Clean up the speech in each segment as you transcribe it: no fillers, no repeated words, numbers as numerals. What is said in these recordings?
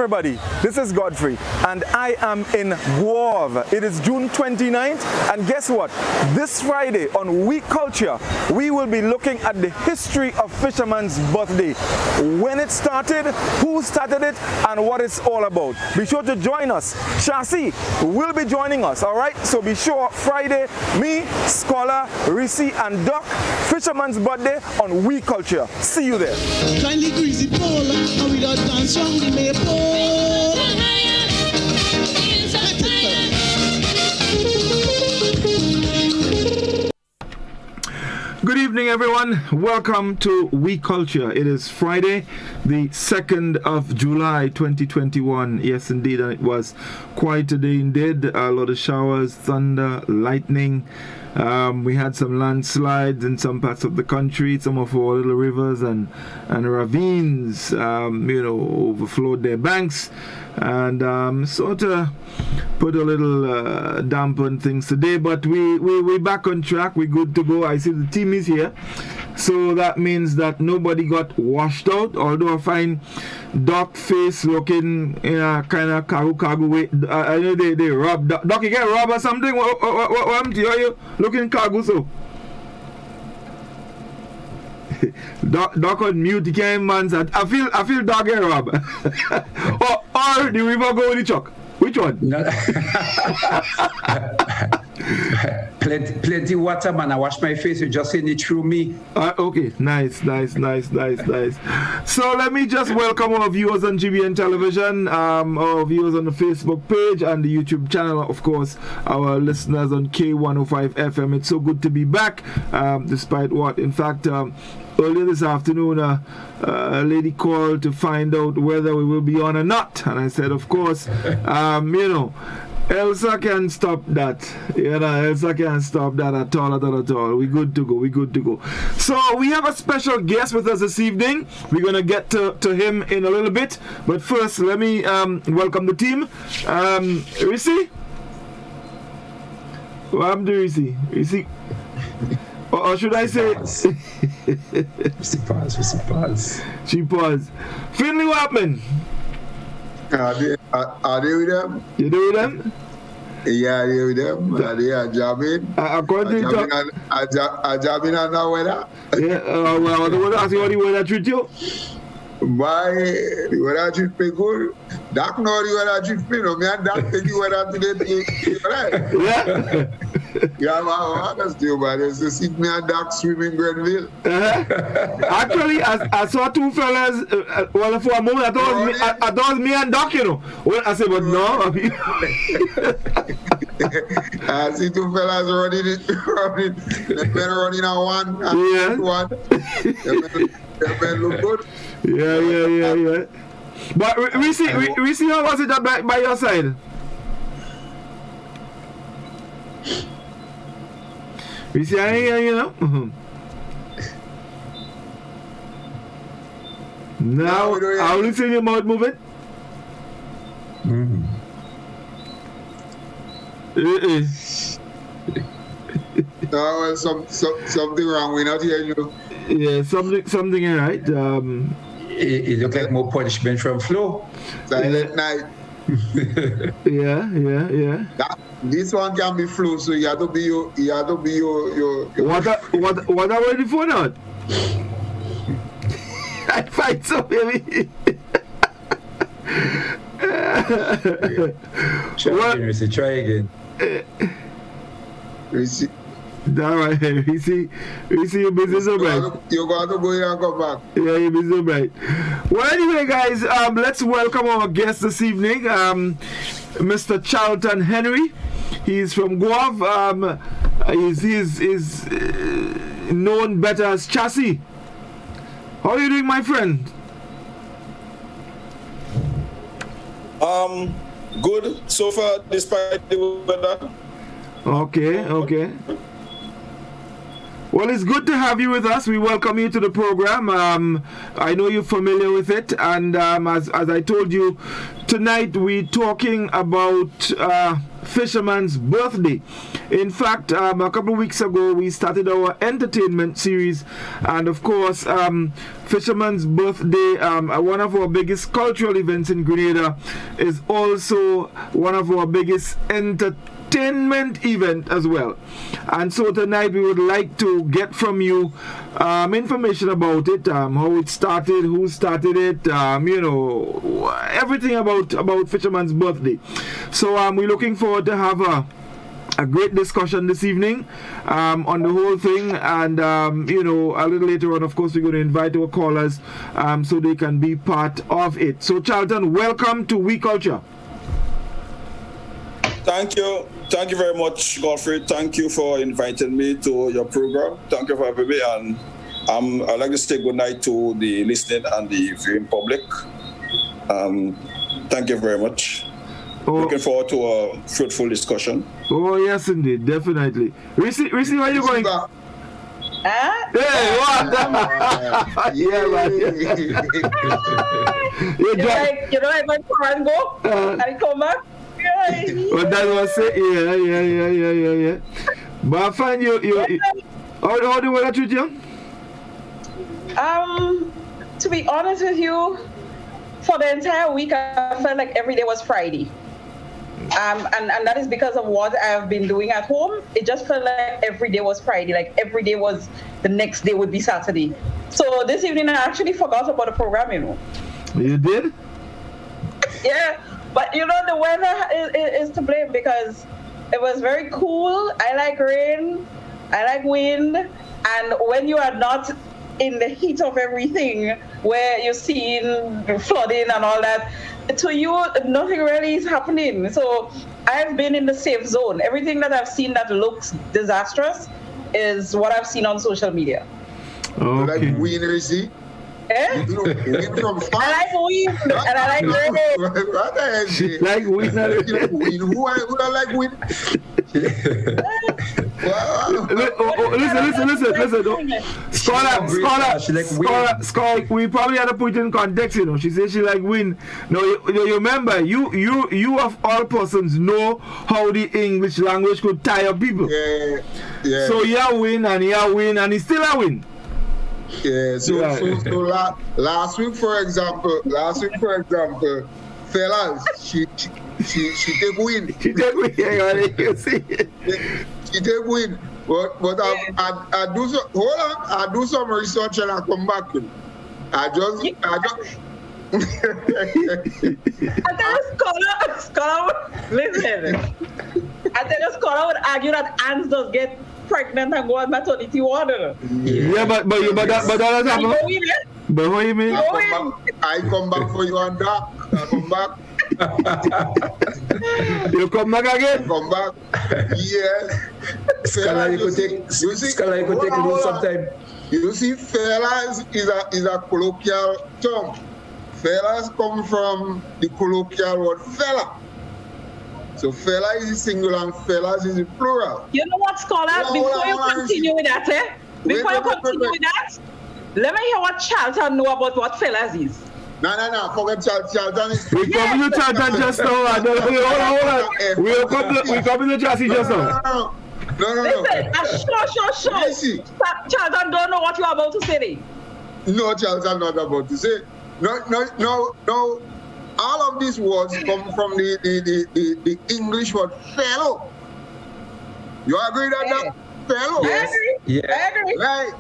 everybody, this is Godfrey and I am in Guave. It is June 29th and guess what? This Friday on We Culture, we will be looking at the history of Fisherman's Birthday. When it started, who started it, and what it's all about. Be sure to join us. Chassis will be joining us, alright? So be sure Friday, me, Scholar, Reece and Doc, Fisherman's Birthday on We Culture. See you there. Kindly greasy pole, and we don't dance round the maypole. Good evening, everyone. Welcome to We Culture. It is Friday, the 2nd of July, 2021. Yes, indeed, and it was quite a day indeed. A lot of showers, thunder, lightning. We had some landslides in some parts of the country. Some of our little rivers and ravines, overflowed their banks and sort of put a little damp on things today. But we're back on track. We're good to go. I see the team is here. So that means that nobody got washed out, although I find Doc face looking in a kind of cargo way. I know they rob. Doc, you get robbed or something? What happened to you? Are you looking cargo so? Doc on mute, he can't answer. I feel Doc get robbed. or the river go with the truck. Which one? No. plenty water, man. I wash my face. You just send it through me. Okay, nice. So let me just welcome our viewers on GBN Television, our viewers on the Facebook page and the YouTube channel, of course, our listeners on K105 FM. It's so good to be back, despite what, in fact, earlier this afternoon, a lady called to find out whether we will be on or not. And I said, of course, Elsa can't stop that. Elsa can't stop that at all. We're good to go. So we have a special guest with us this evening. We're going to get to him in a little bit. But first, let me welcome the team. Reece? What happened to Reece? Or should I say... Pause. She paused. Finley, what happened? Are they with them? You do with them? Yeah, they with them. They are jamming. According to... jamming on the weather. Yeah, well, I want to ask you how the weather treat you. Why, the weather treat me good. Doc know the weather treat me. No, me and Doc take the weather today. Right? Yeah. Yeah, I'm honest to you, but there's to see me and Doc swimming Grenville. Actually, I saw two fellas, well, for a moment, I thought it was me and Doc, Well, I said, but no. I see two fellas running. They've been running on one. They've been look good. Yeah. But Reece, how was it by your side? Reece, Now, I only see your mouth moving. Mm. No, something wrong. We're not hearing you. Yeah, something right. It looked like more punishment from Flo. Silent night. Yeah. This one can be Flo, so you have to be your What are the phone out? I fight so baby. Try again. All right, you see your business so bright. You're going to go here and come back. Yeah, your business so bright. Well, anyway, guys, let's welcome our guest this evening, Mr. Charlton Henry. He's from Guave. He's known better as Chassis. How are you doing, my friend? Good so far, despite the weather. Okay. Well, it's good to have you with us. We welcome you to the program. I know you're familiar with it, and as I told you, tonight we're talking about Fisherman's Birthday. In fact, a couple of weeks ago, we started our entertainment series, and of course, Fisherman's Birthday, one of our biggest cultural events in Grenada, is also one of our biggest entertainment event as well. And so tonight we would like to get from you information about it, how it started, who started it, everything about Fisherman's Birthday. So we're looking forward to have a great discussion this evening on the whole thing, and a little later on, of course, we're going to invite our callers so they can be part of it. So Charlton, welcome to We Culture. Thank you very much, Godfrey. Thank you for inviting me to your program. Thank you for having me, and I'd like to say good night to the listening and the viewing public. Thank you very much. Looking forward to a fruitful discussion. Oh, yes, indeed. Definitely. Reece, where are you going? Hey, what? Yeah, man. I went for and go, and I come back. Well, that was it. Yeah. But I find you how do you want to treat you? To be honest with you, for the entire week, I felt like every day was Friday. And that is because of what I've been doing at home. It just felt like every day was Friday, like every day was the next day would be Saturday. So this evening I actually forgot about the program, You did? Yeah, but the weather is to blame because it was very cool. I like rain, I like wind, and when you are not in the heat of everything, where you're seeing flooding and all that, to you, nothing really is happening. So I've been in the safe zone. Everything that I've seen that looks disastrous is what I've seen on social media. Okay. Like winners, see? Eh? I like wind and I like rain. Like wind. Who I like wind? Listen. Scholar, we probably had to put it in context, She says she like win. No, you remember, you of all persons know how the English language could tire people. Yeah. So win, and he still a win. Yeah, so last week, for example, fellas, she take win. She take win, you see. She take win. But I do so. Hold on, I do some research and I come back. I just. I tell scholar, listen. I tell the scholar would argue that ants does get pregnant and go on maternity water. Yeah, but that happened. But what you mean? I come back for you and that. I come back. You come back again? Come back. Yes. Scholar, you could take loose sometime. You see, fellas is a colloquial term. Fellas come from the colloquial word fella. So fella is singular and fellas is plural. You know what, scholar? Before you continue with that, let me hear what Charlton know about what fellas is. No, forget Charlton. We come to Charlton just now. Hold on. We come to Chassis just now. No. Listen, sure. Charlton don't know what you're about to say. No, Charlton not about to say. No. All of these words come from the English word fellow. You agree that? Fellow? Yes. I agree. Right.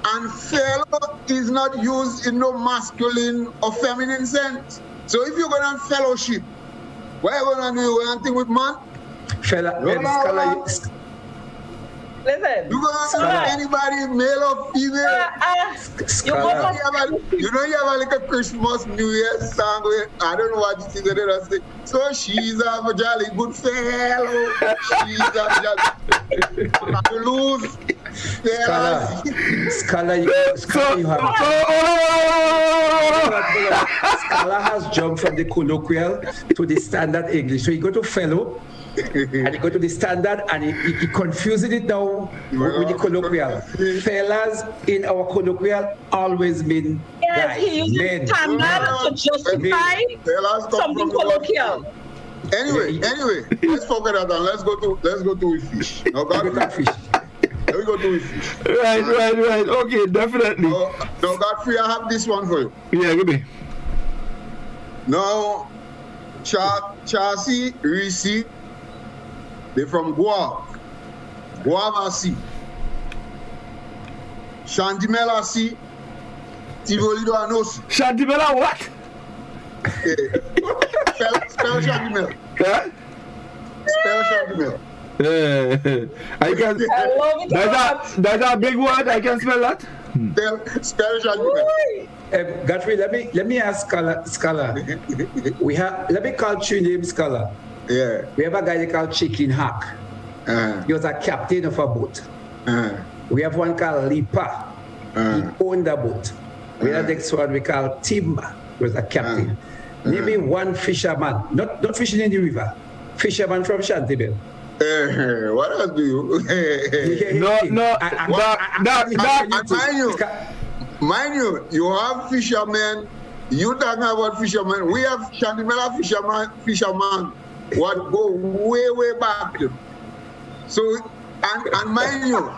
And fellow is not used in no masculine or feminine sense. So if you're going to fellowship, what are you going to do? You want to think with man? Listen. You going to have anybody, male or female? You know you have like a Christmas, New Year's song where, I don't know what it is, they say, so she's a jolly good fellow. She's a jolly to lose. Scholar has jumped from the colloquial to the standard English. So you go to fellow, and you go to the standard, and he confuses it now with the colloquial. Fellas in our colloquial always mean guys. He uses standard to justify something colloquial. Anyway, let's forget that and let's go to we fish. No, Godfrey. Let me go to we fish. Right. Okay, definitely. No, Godfrey, I have this one for you. Yeah, give me. Now, Chassis, Reece, they're from Guavasi. Chantimela si, Tivolido Anos. Chantimela what? Spell Chantimela. Huh? Spell Chantimela. I can. That's a big word. I can spell that. Spell Chantimela. Godfrey, let me ask Scala. Let me call two names, Scala. Yeah. We have a guy called Chicken Hack. He was a captain of a boat. We have one called Lipa. He owned a boat. We have the next one we call Timba. He was a captain. Name me one fisherman, not fishing in the river. Fisherman from Chantimel. What else do you? Mind you, you have fishermen. You talking about fishermen. We have Chantimela fisherman. What go way back. So, and mind you,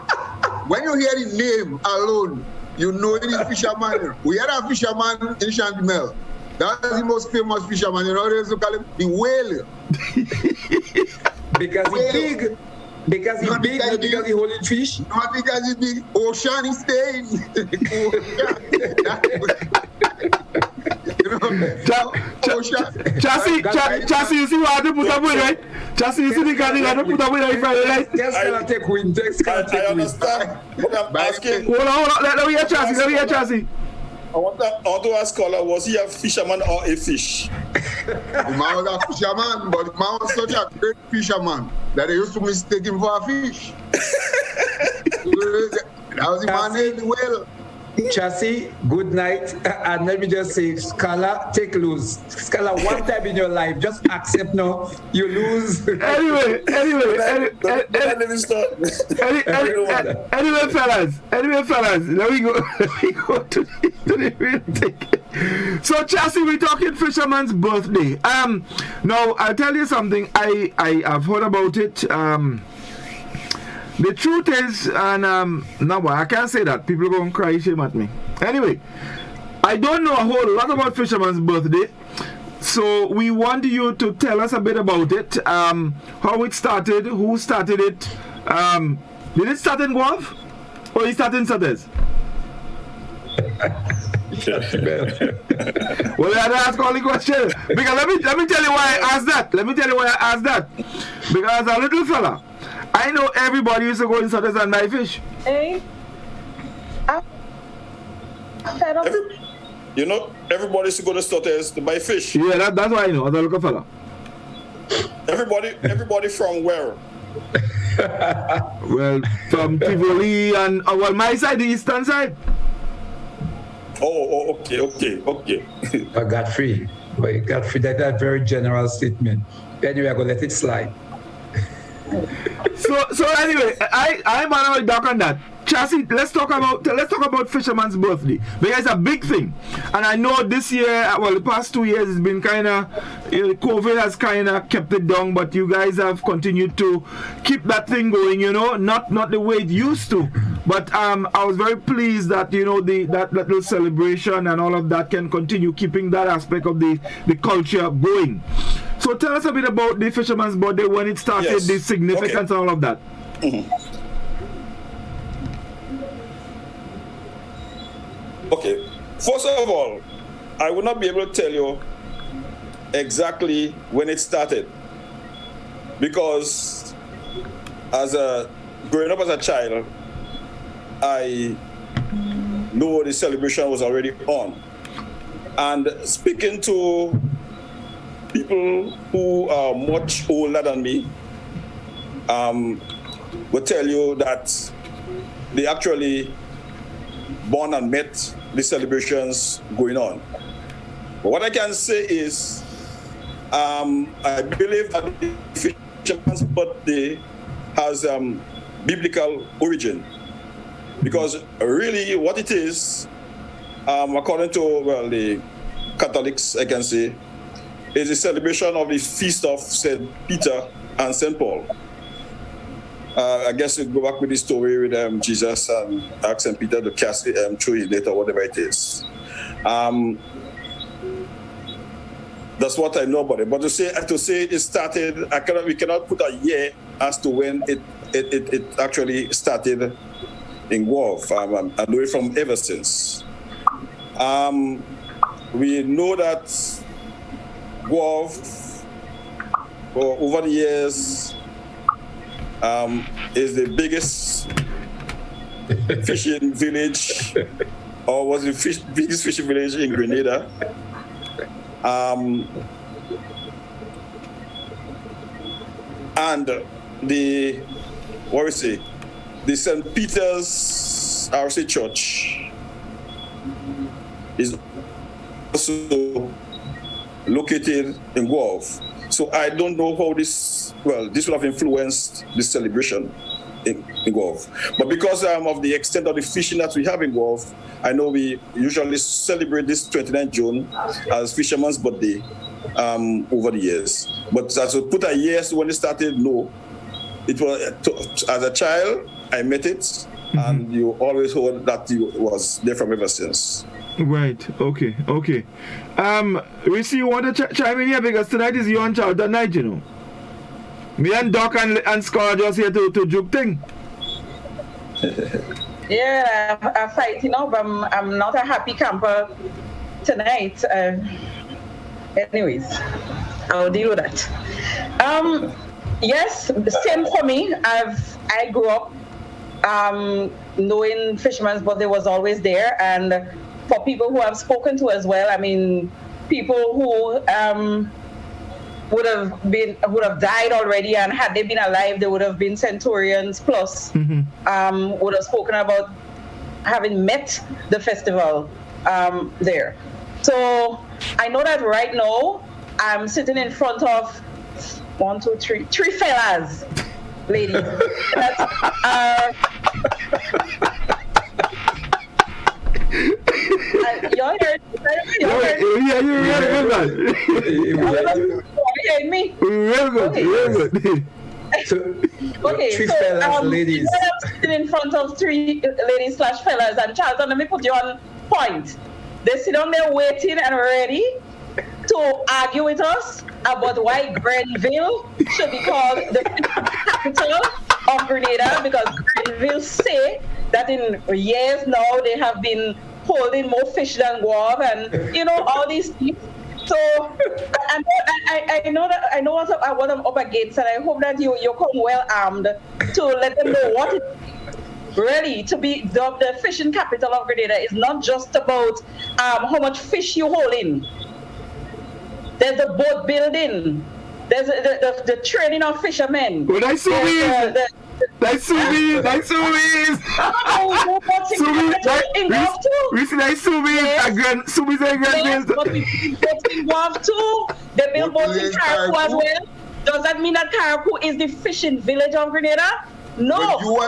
when you hear the name alone, you know it is fisherman. We had a fisherman in Chantimel. That's the most famous fisherman. You know, they used to call him the whale. Because he's big. Because he's big, not because he's holding fish. Not because he's big. Ocean is staying. Chassis, you see what I put up with, right? Chassis, you see the guy that put up with, right? Text take win. I understand. But I'm asking. Hold on. Let me hear Chassis. I want to ask Scholar, was he a fisherman or a fish? The man was a fisherman, but the man was such a great fisherman that they used to mistake him for a fish. That was the man named the whale. Chassis, good night. And let me just say, Scala, take lose. Scala, one time in your life, just accept no, you lose. Anyway, fellas, let me go to the real thing. So, Chassis, we're talking fisherman's birthday. Now, I'll tell you something. I have heard about it. The truth is, and no, I can't say that. People are going to cry shame at me. Anyway, I don't know a whole lot about fisherman's birthday. So we want you to tell us a bit about it. How it started, who started it. Did it start in Guav? Or it started in Sates? Well, I had to ask all the questions. Because let me tell you why I asked that. Because a little fella, I know everybody used to go in Sates and buy fish. Hey. You know, everybody used to go to Sates to buy fish. Yeah, that's why I know, as a little fella. Everybody from where? Well, from Tivoli and, well, my side, the eastern side. Oh, okay. Godfrey, that's a very general statement. Anyway, I'm going to let it slide. So anyway, I'm on dock on that. Chassis, let's talk about fisherman's birthday, because it's a big thing. And I know this year, well, the past 2 years it's been kind of, COVID has kind of kept it down, but you guys have continued to keep that thing going, not the way it used to. But I was very pleased that that little celebration and all of that can continue keeping that aspect of the culture going. So tell us a bit about the fisherman's birthday, when it started, yes. The significance, and all of that. Mm-hmm. Okay, first of all, I will not be able to tell you exactly when it started, because growing up as a child, I know the celebration was already on. And speaking to people who are much older than me, will tell you that they actually born and met the celebrations going on. But what I can say is, I believe that the fisherman's birthday has biblical origin, because really what it is, according to the Catholics, I can say, is a celebration of the feast of St. Peter and St. Paul. I guess we go back with the story with Jesus and ask St. Peter to cast through his net or whatever it is. That's what I know about it. But to say it started, we cannot put a year as to when it actually started in Guelph. I know it from ever since. We know that Guelph, over the years, is the biggest fishing village, or was the biggest fishing village in Grenada. And the St. Peter's RC Church is also located in Guelph. So I don't know how this will have influenced this celebration in Guelph. But because of the extent of the fishing that we have in Guelph, I know we usually celebrate this 29th June as Fisherman's Birthday over the years. But as we put a year when it started, no. It was, as a child, I met it, and you always heard that you was there from ever since. Right, okay. Reece, you want to chime in here because tonight is your child night, you know. Me and Doc and Scar just here to juke thing. Yeah, I fight, you know, but I'm not a happy camper tonight. Anyways, I'll deal with that. Yes, same for me. I grew up knowing Fisherman's Birthday was always there, and for people who I've spoken to as well, I mean, people who would have died already, and had they been alive, they would have been centurions plus. Would have spoken about having met the festival there. So I know that right now I'm sitting in front of three fellas, ladies. Y'all heard me? Real good. Okay, three fellas, ladies. I'm sitting in front of three ladies / fellas, and Charlton, let me put you on point. They sit down there waiting and ready to argue with us about why Grenville should be called the capital of Grenada, because Grenville say that in years now they have been holding more fish than Guelph, and you know all these things. So I know what I'm up against, and I hope that you come well armed to let them know what it is. Really, to be the fishing capital of Grenada is not just about how much fish you hold in. There's the boat building. There's the training of fishermen. Well, that's so weird. That's so weird. That's so weird. Involved too. They build boats in Caribou as well. Does that mean that Caribou is the fishing village of Grenada? No. No.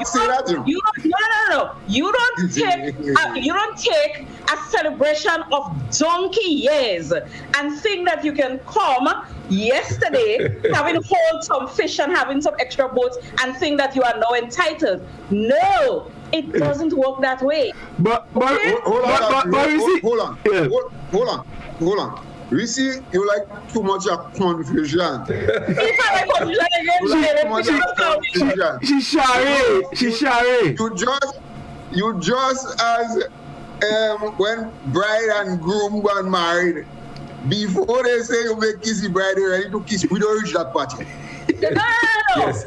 You don't take a celebration of donkey years and think that you can come yesterday having hauled some fish and having some extra boats and think that you are now entitled. No, it doesn't work that way. But hold on. Reece, you like too much of confusion. She's shy. You just as when bride and groom got married, before they say you make kiss the bride, they're ready to kiss. We don't reach that party. No. Yes.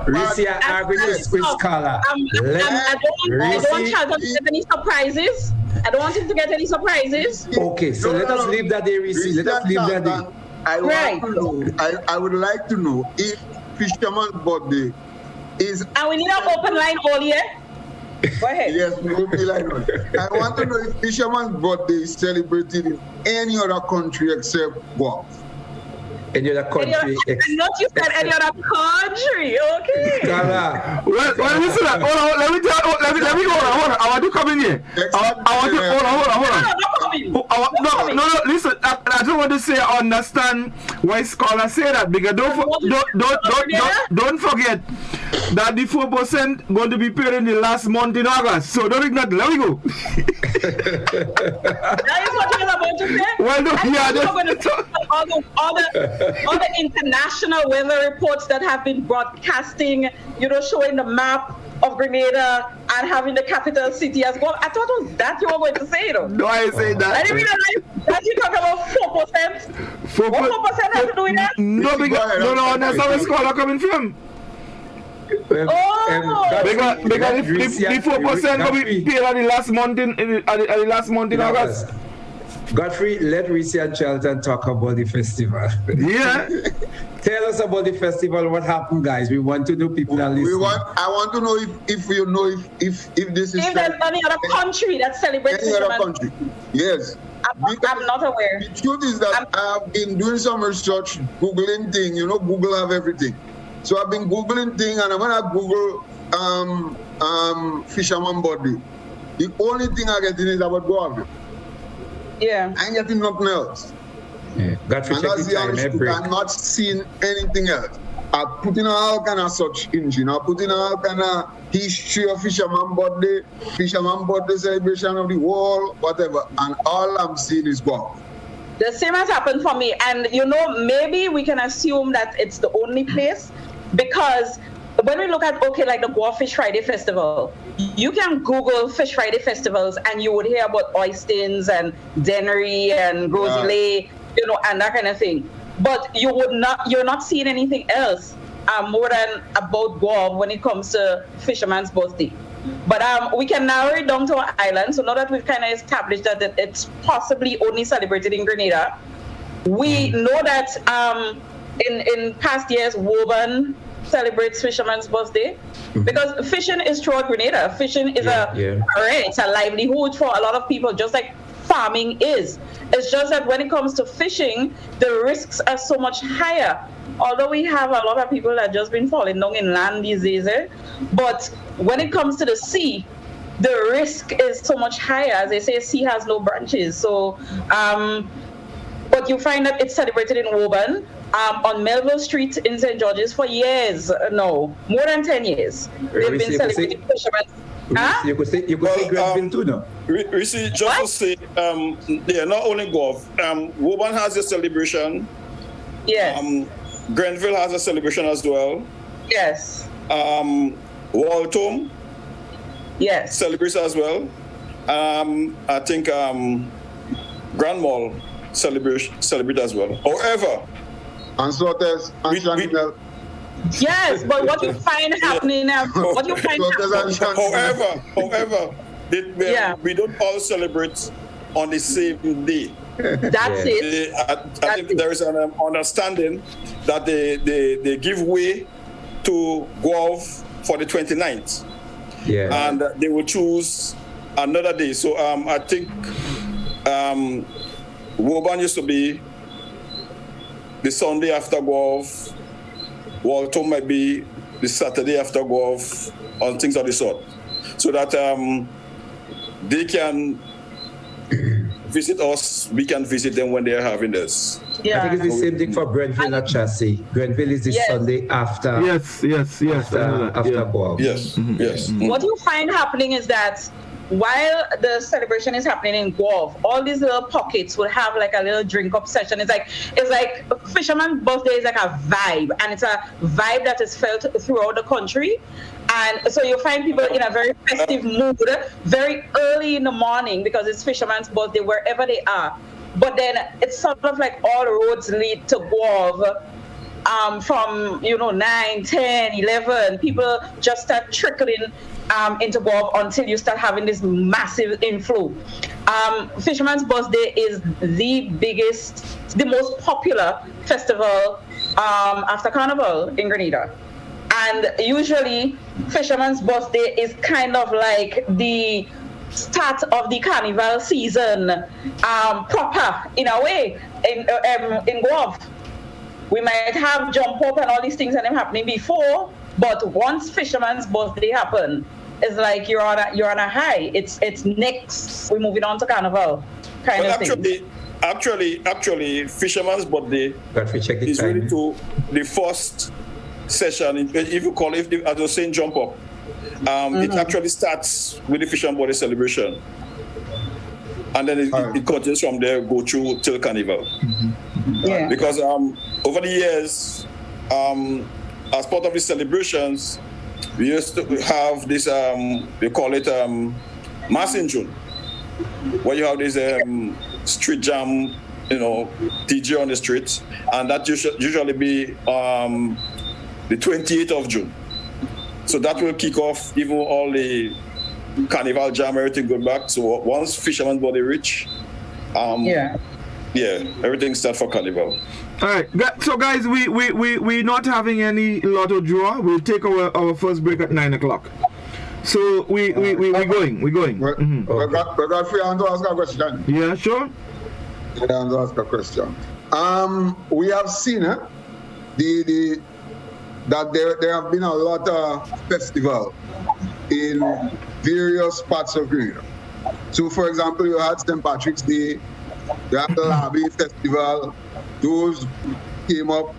Reece, I agree with Carla. I don't want Charlton to get any surprises. I don't want him to get any surprises. Okay, so let us leave that day, Reece. Let us leave that day. I would like to know if Fisherman's Birthday is... And we need an open line all year. Go ahead. Yes, we will be like that. I want to know if Fisherman's Birthday is celebrated in any other country except Guelph. Any other country? Not you said any other country, okay? Carla. Well, listen. Hold on. Let me go. I want to come in here. Hold on. No, listen, I don't want to say I understand why scholars say that, because don't forget that the 4% going to be paid in the last month in August. So don't ignore. Let me go. That is what you're about to say? Well, no, all the international weather reports that have been broadcasting, showing the map of Grenada and having the capital city as well. I thought it was that you were going to say, though. No, I say that. I didn't realize that you talk about 4%. What 4% has to do with that? No, that's how a scholar coming from. Because the 4% will be paid at the last month in August. Godfrey, let Reece and Charlton talk about the festival. Yeah. Tell us about the festival. What happened, guys? We want to know, people are listening. I want to know if you know if this is. If there's any other country that celebrates any other country. Yes. I'm not aware. The truth is that I've been doing some research, Googling things. Google have everything. So I've been Googling things, and when I Google fisherman body, the only thing I get in is about Godfrey. Yeah. I ain't getting nothing else. Yeah. Godfrey, and that's the honest truth. I'm not seeing anything else. I put in all kind of search engine. I put in all kind of history of fisherman birthday celebration of the world, whatever. And all I'm seeing is God. The same has happened for me. And, maybe we can assume that it's the only place, because when we look at, like the Goa Fish Friday Festival, you can Google Fish Friday festivals and you would hear about Augustine and Dennery and Rosie, and that kind of thing. But you're not seeing anything else more than about Goa when it comes to Fisherman's Birthday. But we can narrow it down to our island. So now that we've kind of established that it's possibly only celebrated in Grenada, we know that in past years, Woburn celebrates Fisherman's Birthday, because fishing is throughout Grenada. Fishing is it's a livelihood for a lot of people, just like farming is. It's just that when it comes to fishing, the risks are so much higher. Although we have a lot of people that just been falling down in land these days, but when it comes to the sea, the risk is so much higher. As they say, sea has no branches. So, but you find that it's celebrated in Woburn. On Melville Street in St. George's for years now, more than 10 years. They've been celebrating fishermen. You could say Grenville too, no? Reece, just to say, not only golf. Woburn has a celebration. Yes. Grenville has a celebration as well. Yes. Waltham. Yes. Celebrates as well. I think Grand Mall celebrate as well. However, and Slotters and Chanel. Yes, but what you find happening now, however, we don't all celebrate on the same day. That's it. I think there is an understanding that they give way to golf for the 29th. Yeah. And they will choose another day. So I think Woburn used to be the Sunday after golf. Waltham might be the Saturday after golf, on things of the sort. So that they can visit us, we can visit them when they are having this. Yeah. I think it's the same thing for Grenville and Chassis. Grenville is the Sunday after. Yes. After golf. Yes, yes. What you find happening is that while the celebration is happening in golf, all these little pockets will have like a little drink up session. It's like Fisherman's Birthday is like a vibe, and it's a vibe that is felt throughout the country. And so you'll find people in a very festive mood very early in the morning, because it's Fisherman's Birthday wherever they are. But then it's sort of like all roads lead to golf. From 9, 10, 11, people just start trickling into golf until you start having this massive inflow. Fisherman's Birthday is the biggest, the most popular festival after Carnival in Grenada. And usually Fisherman's Birthday is kind of like the start of the carnival season proper, in a way, in golf. We might have jump up and all these things and them happening before, but once Fisherman's Birthday happen, it's like you're on a high. It's next. We're moving on to Carnival. kind of thing. Actually, Fisherman's Birthday is really to the first session. If you call it, as I was saying, jump up. It actually starts with the Fisherman's Birthday celebration, and then it continues from there, go through till Carnival. Yeah. Because over the years, as part of the celebrations, we used to have this, we call it Mass in June, where you have this street jam, DJ on the streets, and that usually be the 28th of June. So that will kick off even all the carnival jam, everything go back. So once Fisherman's Birthday reach, everything starts for carnival. All right, so guys, we're not having any lotto draw. We'll take our first break at 9 o'clock. So we're going. Godfrey, I want to ask a question. Yeah, sure. I want to ask a question. We have seen that there have been a lot of festivals in various parts of Grenada. So, for example, you had St. Patrick's Day, you had the Labby Festival. Those came up,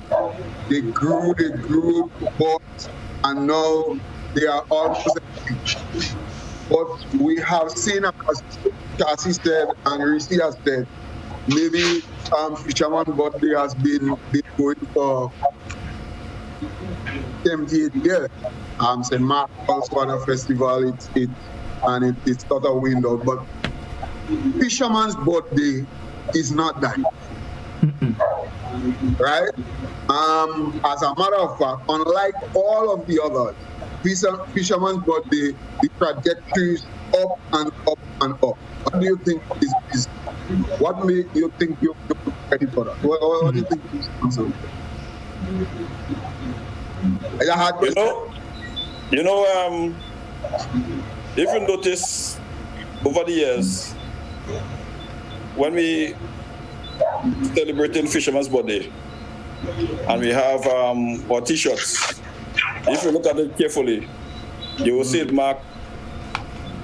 they grew, bought, and now they are almost extinct. But we have seen, as Cassie said and Reece has said, maybe Fisherman's Birthday has been going for 78 years. St. Mark also had a festival, it's sort of wind out. But Fisherman's Birthday is not that. Right? As a matter of fact, unlike all of the others, Fisherman's Birthday, the trajectory is up and up and up. What do you think is what made you think you're ready for that? What do you think is answer? If you notice over the years, when we celebrating Fisherman's Birthday and we have our t-shirts, if you look at it carefully, you will see it marked,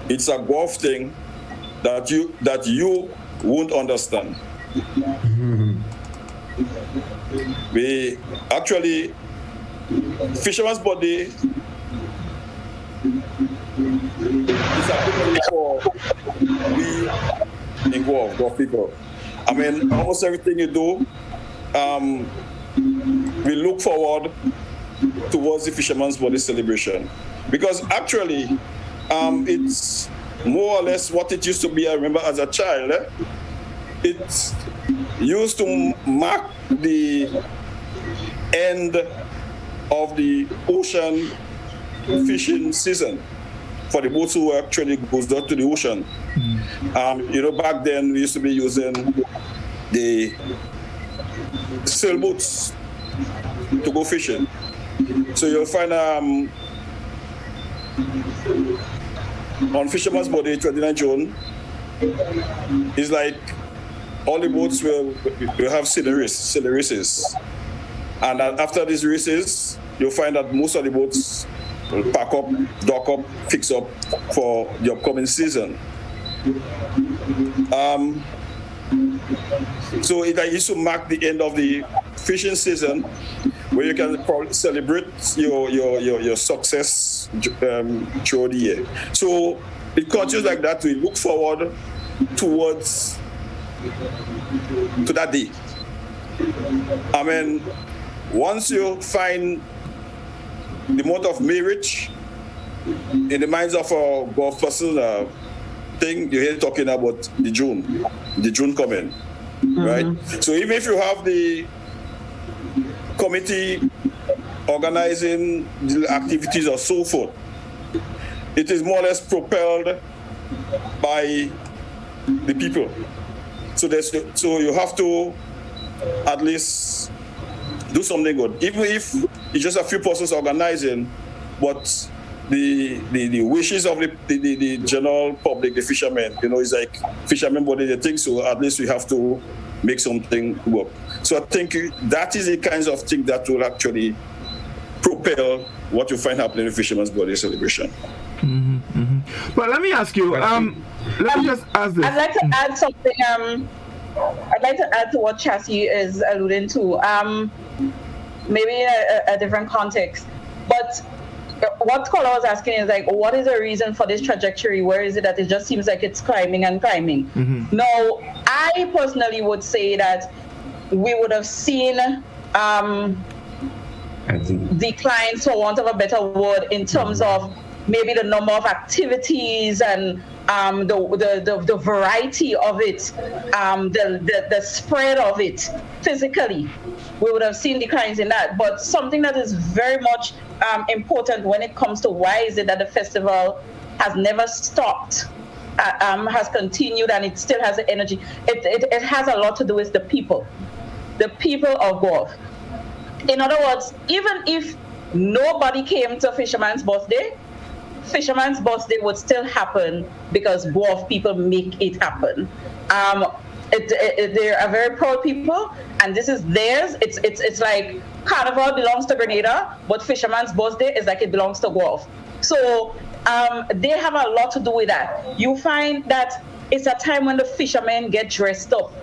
it's a golf thing that you won't understand. We actually, Fisherman's Birthday is a big for we involved, golf people. I mean, almost everything you do, we look forward towards the Fisherman's Birthday celebration. Because actually, it's more or less what it used to be. I remember as a child, it used to mark the end of the ocean fishing season for the boats who actually goes down to the ocean. Back then we used to be using the sailboats to go fishing. So you'll find on Fisherman's Birthday, 29 June, it's like all the boats will have sail races. And after these races, you'll find that most of the boats will pack up, dock up, fix up for the upcoming season. So it used to mark the end of the fishing season, where you can celebrate your success throughout the year. So it continues like that. We look forward towards to that day. I mean, once you find the month of marriage in the minds of a golf person, thing you hear talking about the June coming, right? So even if you have the committee organizing the activities or so forth, it is more or less propelled by the people. So you have to at least do something good, even if it's just a few persons organizing, but the wishes of the general public, the fishermen, it's like fishermen body, they think so, at least we have to make something work. So I think that is the kinds of thing that will actually propel what you find happening in Fisherman's Birthday celebration. But let me ask you, let me just ask this. I'd like to add something. I'd like to add to what Chassie is alluding to. Maybe in a different context. But what Kola was asking is like, what is the reason for this trajectory? Where is it that it just seems like it's climbing and climbing? Mm-hmm. Now, I personally would say that we would have seen declines, for want of a better word, in terms of maybe the number of activities and the variety of it, the spread of it physically. We would have seen declines in that. But something that is very much important when it comes to why is it that the festival has never stopped, has continued, and it still has the energy. It has a lot to do with the people of Guelph. In other words, even if nobody came to Fisherman's Birthday would still happen because Guelph people make it happen. They're a very proud people, and this is theirs. It's like Carnival belongs to Grenada, but Fisherman's Birthday is like it belongs to Guelph. So they have a lot to do with that. You find that it's a time when the fishermen get dressed up.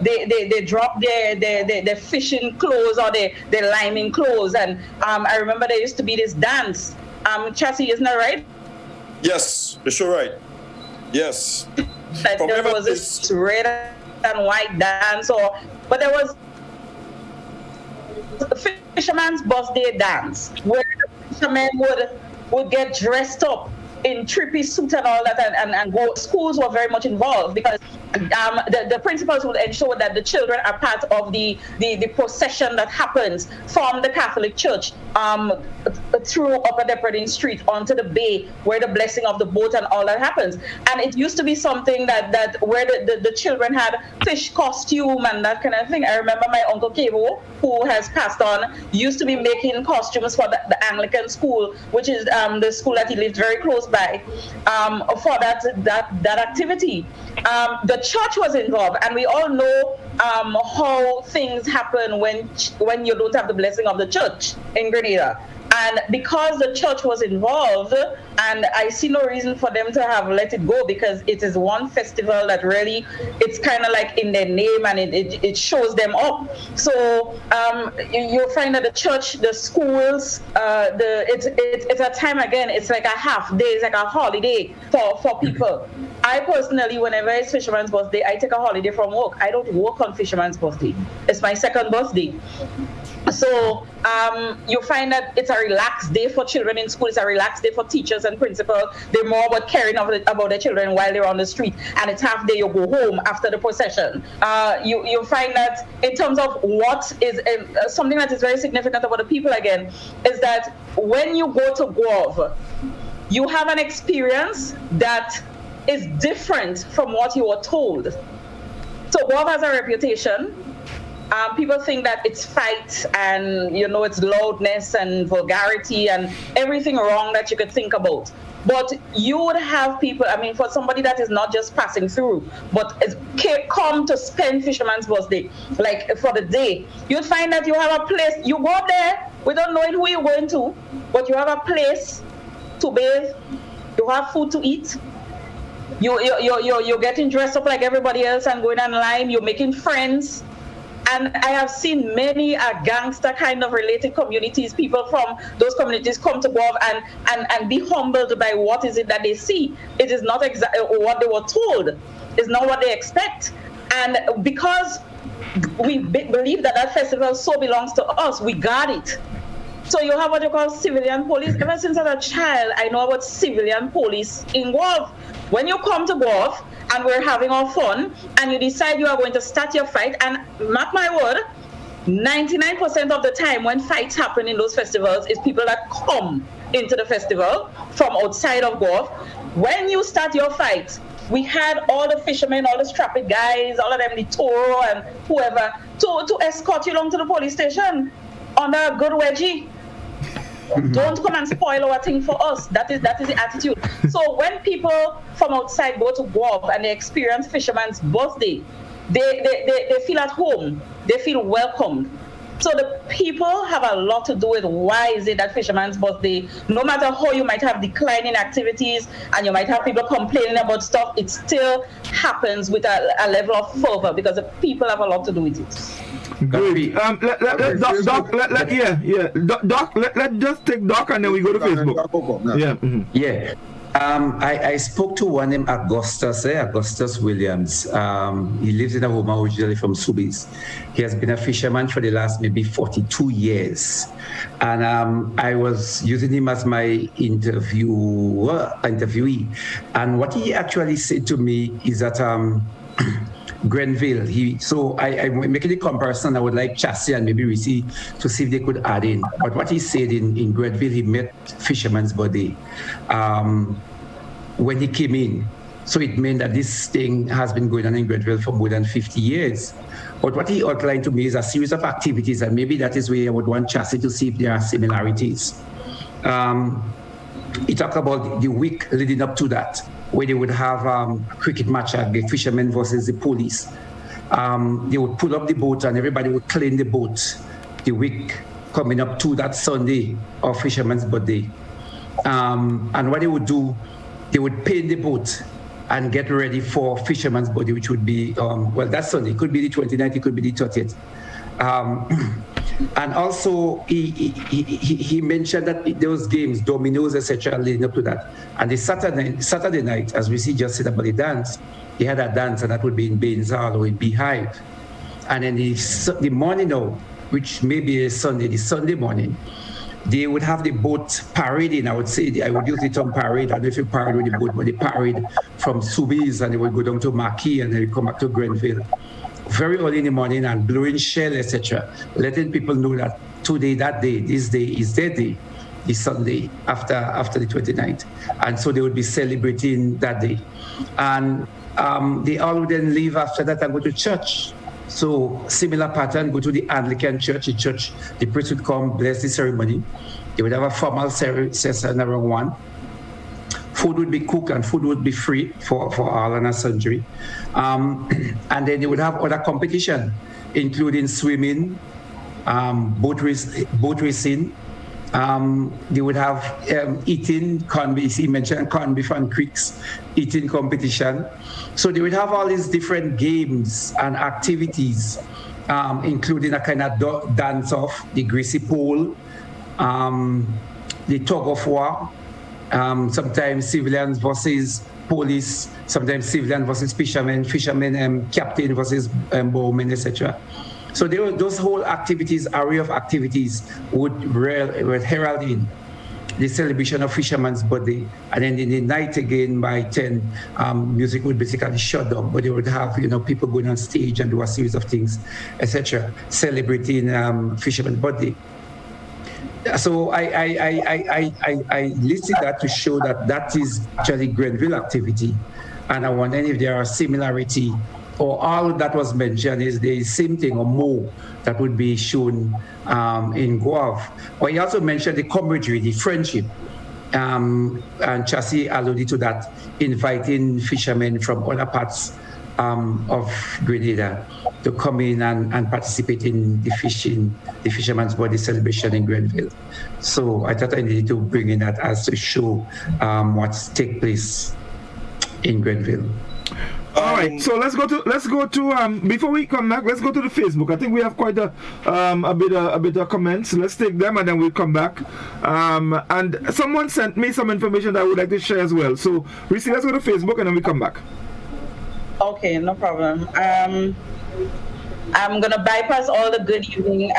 They drop their fishing clothes or their liming clothes, and I remember there used to be this dance. Chassie, isn't that right? Yes, you're sure right. Yes. That there was this red and white dance, but there was a Fisherman's Birthday dance where the fishermen would get dressed up in trippy suit and all that, and go. Schools were very much involved because the principals would ensure that the children are part of the procession that happens from the Catholic Church through Upper Depretin Street onto the bay where the blessing of the boat and all that happens. And it used to be something that where the children had fish costume and that kind of thing. I remember my Uncle Kevo, who has passed on, used to be making costumes for the Anglican school, which is the school that he lived very close by, for that activity. The church was involved, and we all know how things happen when you don't have the blessing of the church in Grenada. And because the church was involved, and I see no reason for them to have let it go, because it is one festival that really, it's kind of like in their name, and it shows them up. So you'll find that the church, the schools, it's a time, again, it's like a half day, it's like a holiday for people. I personally, whenever it's Fisherman's Birthday, I take a holiday from work. I don't work on Fisherman's Birthday. It's my second birthday. So you find that it's a relaxed day for children in school. It's a relaxed day for teachers and principals. They're more about caring about their children while they're on the street. And it's half day, you go home after the procession. You find that in terms of what is something that is very significant about the people, again, is that when you go to Guelph, you have an experience that is different from what you were told. So Guelph has a reputation. People think that it's fight and, it's loudness and vulgarity and everything wrong that you could think about. But you would have people, for somebody that is not just passing through, but come to spend Fisherman's Birthday, like for the day, you'd find that you have a place, you go there without knowing who you're going to, but you have a place to bathe, you have food to eat. You're getting dressed up like everybody else and going online, you're making friends. And I have seen many gangster kind of related communities, people from those communities come to Guelph and be humbled by what is it that they see. It is not exactly what they were told. It's not what they expect. And because we believe that festival so belongs to us, we guard it. So you have what you call civilian police. Ever since I was a child, I know about civilian police in Guelph. When you come to Guelph and we're having our fun and you decide you are going to start your fight, and mark my word, 99% of the time when fights happen in those festivals is people that come into the festival from outside of Guelph. When you start your fight, we had all the fishermen, all the strappy guys, all of them, the Toro and whoever, to escort you along to the police station on a good wedgie. Don't come and spoil our thing for us. That is the attitude. So when people from outside go to Guelph and they experience Fisherman's Birthday, they feel at home. They feel welcomed. So the people have a lot to do with why is it that Fisherman's Birthday, no matter how you might have declining activities and you might have people complaining about stuff, it still happens with a level of fervor because the people have a lot to do with it. Great. Doc, let's just take Doc and then we go to Facebook. Yeah. I spoke to one named Augustus Williams. He lives in a home originally from Soubise. He has been a fisherman for the last maybe 42 years. And I was using him as my interviewee. And what he actually said to me is that Grenville, I'm making a comparison. I would like Chassis and maybe Reece to see if they could add in. But what he said in Grenville, he met Fisherman's Birthday when he came in. So it meant that this thing has been going on in Grenville for more than 50 years. But what he outlined to me is a series of activities, and maybe that is where I would want Chassis to see if there are similarities. He talked about the week leading up to that, where they would have a cricket match, the fishermen versus the police. They would pull up the boat and everybody would clean the boat the week coming up to that Sunday of Fisherman's Birthday. And what they would do, they would paint the boat and get ready for Fisherman's Birthday, which would be, that Sunday. It could be the 29th, it could be the 30th. And also, he mentioned that there was games, dominoes, etc., leading up to that. And the Saturday night, as we see just said about the dance, he had a dance, and that would be in Baines Hall or in Beehive. And then the morning of, which may be a Sunday, the Sunday morning, they would have the boat parading. I would use the term parade. I don't know if you parade with the boat, but they parade from Soubise and they would go down to Marquis and then they come back to Grenville very early in the morning and blowing shell, etc., letting people know that today, that day, this day is their day, the Sunday after the 29th. And so they would be celebrating that day. And they all would then leave after that and go to church. So similar pattern, go to the Anglican church. The priest would come, bless the ceremony. They would have a formal session around 1. Food would be cooked and food would be free for all and sundry. And then they would have other competition, including swimming, boat racing. They would have eating, corned beef. He mentioned corned beef and creeks, eating competition. So they would have all these different games and activities, including a kind of dance-off, the greasy pole, the tug of war, sometimes civilians versus police, sometimes civilian versus fishermen captain versus bowmen, etc. So those whole activities, array of activities would herald in the celebration of Fisherman's Birthday. And then in the night again by 10, music would basically shut down, but they would have people going on stage and do a series of things, etc., celebrating Fisherman's Birthday. So I listed that to show that is actually Grenville activity. And I wonder if there are similarity or all that was mentioned is the same thing or more that would be shown in Guave. But he also mentioned the camaraderie, the friendship, and Chassis alluded to that, inviting fishermen from other parts of Grenada to come in and participate in the Fisherman's Birthday celebration in Grenville. So I thought I needed to bring in that as to show what's take place in Grenville. All right, so let's go to before we come back, let's go to the Facebook. I think we have quite a bit of comments. Let's take them and then we'll come back. And someone sent me some information that I would like to share as well. So Reece, let's go to Facebook and then we come back. Okay, no problem. I'm gonna bypass all the good evening.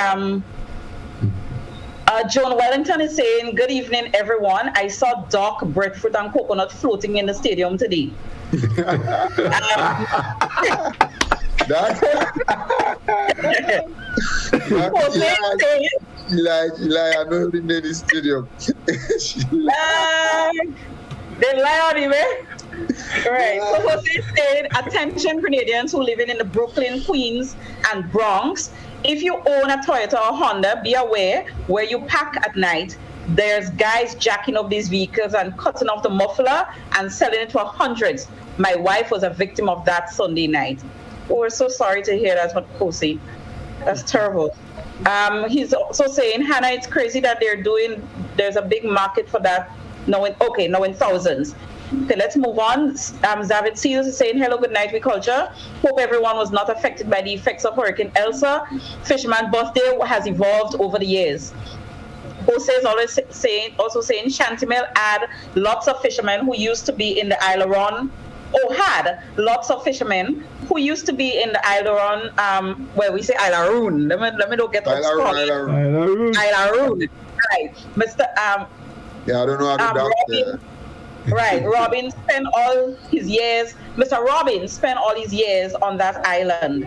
Joan Wellington is saying, good evening, everyone. I saw Doc, breadfruit, and coconut floating in the stadium today. Lie, I'm not in the stadium. They lie on him, eh? Right. So Jose said, attention Grenadians who live in the Brooklyn, Queens, and Bronx. If you own a Toyota or Honda, be aware where you park at night. There's guys jacking up these vehicles and cutting off the muffler and selling it for hundreds. My wife was a victim of that Sunday night. Oh, we're so sorry to hear that, Jose. That's terrible. He's also saying, Hannah, it's crazy that there's a big market for that now in thousands. Okay, let's move on. Zavid Seals is saying, hello, good night, we culture. Hope everyone was not affected by the effects of Hurricane Elsa. Fisherman birthday has evolved over the years. Jose is also saying, Shantimel had lots of fishermen who used to be in the Aileron, had lots of fishermen who used to be in the Aileron, where we say Aileron. Let me don't get off spot. Aileron. Right. Mr. I don't know how to Robin, right. Robin spent all his years, Mr. Robin spent all his years on that island.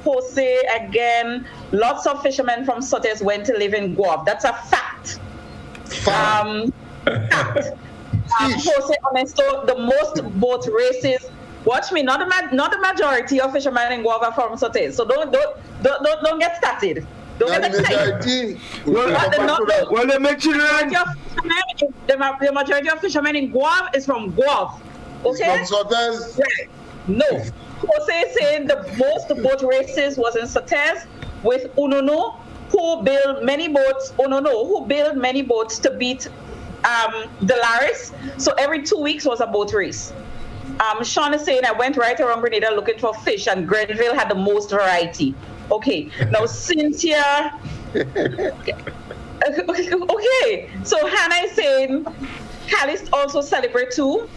Jose, again, lots of fishermen from Sotes went to live in Guav. That's a fact. Fact. Jose Ernesto, the most boat races. Watch me, not the majority of fishermen in Guava from Sotes. So don't get started. Don't get excited. Well, they make children. The majority of fishermen in Guav is from Guav. Okay? It's from Sotes? Right. No. Jose saying the most boat races was in Sotes with Ununu, who built many boats to beat Delaris. So every 2 weeks was a boat race. Sean is saying, I went right around Grenada looking for fish, and Grenville had the most variety. Okay, now Cynthia. Okay, so Hannah is saying, Callis also celebrate too.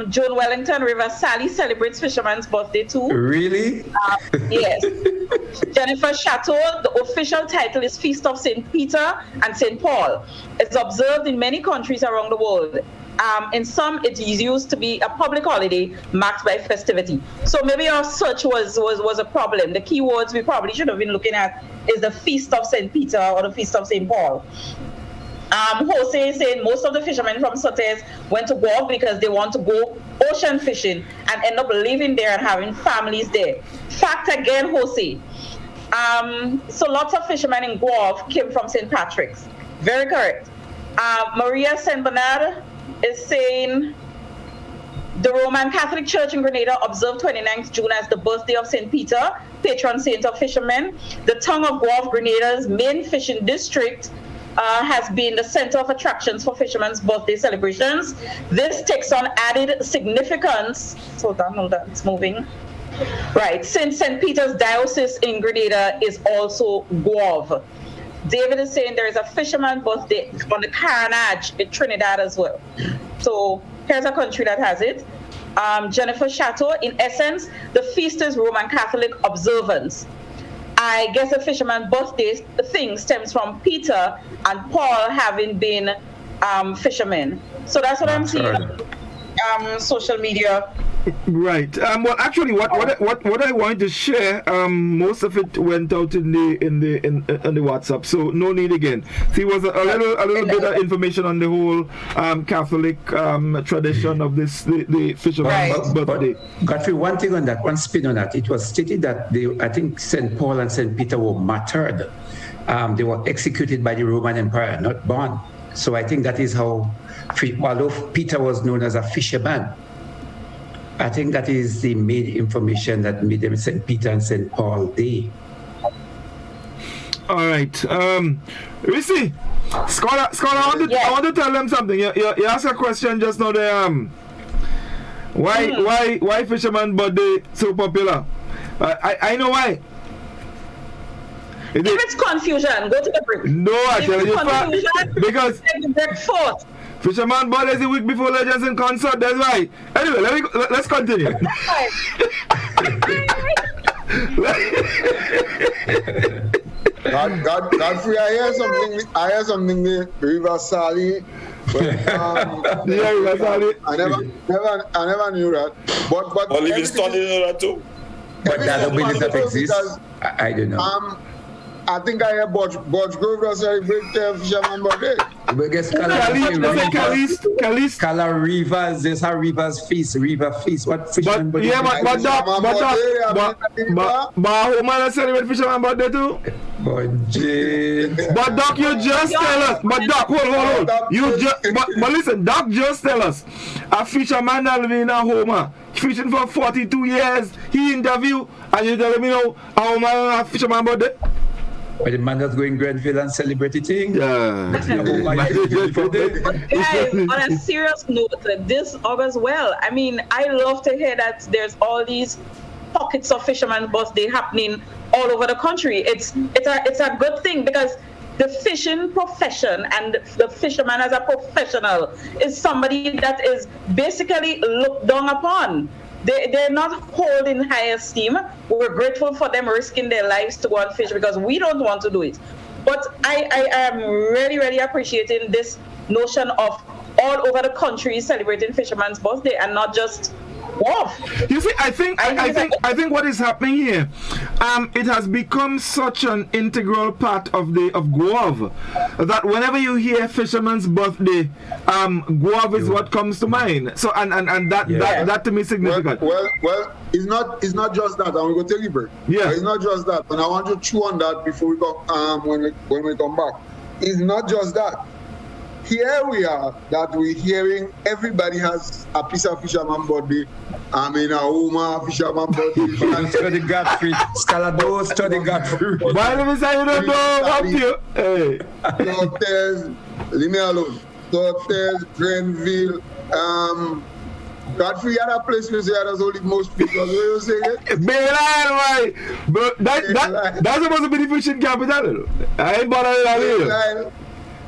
Joan Wellington, River Sally celebrates Fisherman's birthday too. Really? Yes. Jennifer Chateau, the official title is Feast of St. Peter and St. Paul. It's observed in many countries around the world. In some, it is used to be a public holiday marked by festivity. So maybe our search was a problem. The keywords we probably should have been looking at is the Feast of St. Peter or the Feast of St. Paul. Jose is saying most of the fishermen from Sotes went to Guav because they want to go ocean fishing and end up living there and having families there. Fact again, Jose. So lots of fishermen in Guav came from St. Patrick's. Very correct. Maria St. Bernard is saying the Roman Catholic Church in Grenada observed 29th June as the birthday of St. Peter, patron saint of fishermen. The tongue of Guav, Grenada's main fishing district, has been the center of attractions for fishermen's birthday celebrations. This takes on added significance. Hold on, it's moving. Right, since St. Peter's Diocese in Grenada is also Guav. David is saying there is a fisherman birthday on the Carnage in Trinidad as well. So here's a country that has it. Jennifer Chateau, in essence, the feast is Roman Catholic observance. I guess the fisherman birthday thing stems from Peter and Paul having been fishermen. So that's what I'm seeing on social media. Right. Well, actually, what I wanted to share, most of it went out in the WhatsApp, so no need again. See, it was a little bit of information on the whole Catholic tradition of this the fisherman's birthday. But Godfrey, one thing on that, one spin on that. It was stated that I think St. Paul and St. Peter were martyred. They were executed by the Roman Empire, not born. So I think that is how, although Peter was known as a fisherman, I think that is the main information that made them St. Peter and St. Paul Day. All right. Reece, Scholar, I want to tell them something. You asked a question just now there. Why fisherman birthday so popular? I know why. If it's confusion, go to the break. No, actually, because Fisherman birthday is the week before Legends in concert. That's why. Anyway, let's continue. Godfrey, I hear something with River Sally. But, yeah, River Sally. I never knew that. But Livingston knew that too. But that don't believe that exists. I don't know. I think I hear Bodge Grove does celebrate Fisherman birthday. We guess Cala Rivers, there's how Rivers feast, River feast. What fisherman birthday? Yeah, but woman celebrate fisherman birthday too? But Doc, you just tell us. But Doc, hold. But listen, Doc just tell us. A fisherman will be in a home fishing for 42 years. He interview and you tell me now how man a fisherman about that. But the man that's going Grenville and celebrate the thing. Yeah. Guys, on a serious note, this augurs well. I mean, I love to hear that there's all these pockets of fishermen's birthday happening all over the country. It's a good thing because the fishing profession and the fisherman as a professional is somebody that is basically looked down upon. They're not held in high esteem. We're grateful for them risking their lives to go and fish because we don't want to do it. But I am really, really appreciating this notion of all over the country celebrating fisherman's birthday and not just Wharf. You see, I think what is happening here, it has become such an integral part of Guave that whenever you hear fisherman's birthday, Guave is what comes to mind. So and that to me is significant. Well, it's not just that. I'm going to tell you, bro. Yeah. It's not just that, and I want to chew on that before we come when we come back. It's not just that. Here we are that we're hearing everybody has a piece of fisherman body. I mean, a woman fisherman body. Study Godfrey. Scalado, study Godfrey. Why let me say you don't know what you? Hey. Doctors, leave me alone. Doctors, Grenville, Godfrey had a place where there's only most people. What you say? Bayline, but that's supposed to be the fishing capital. I ain't bothering that either.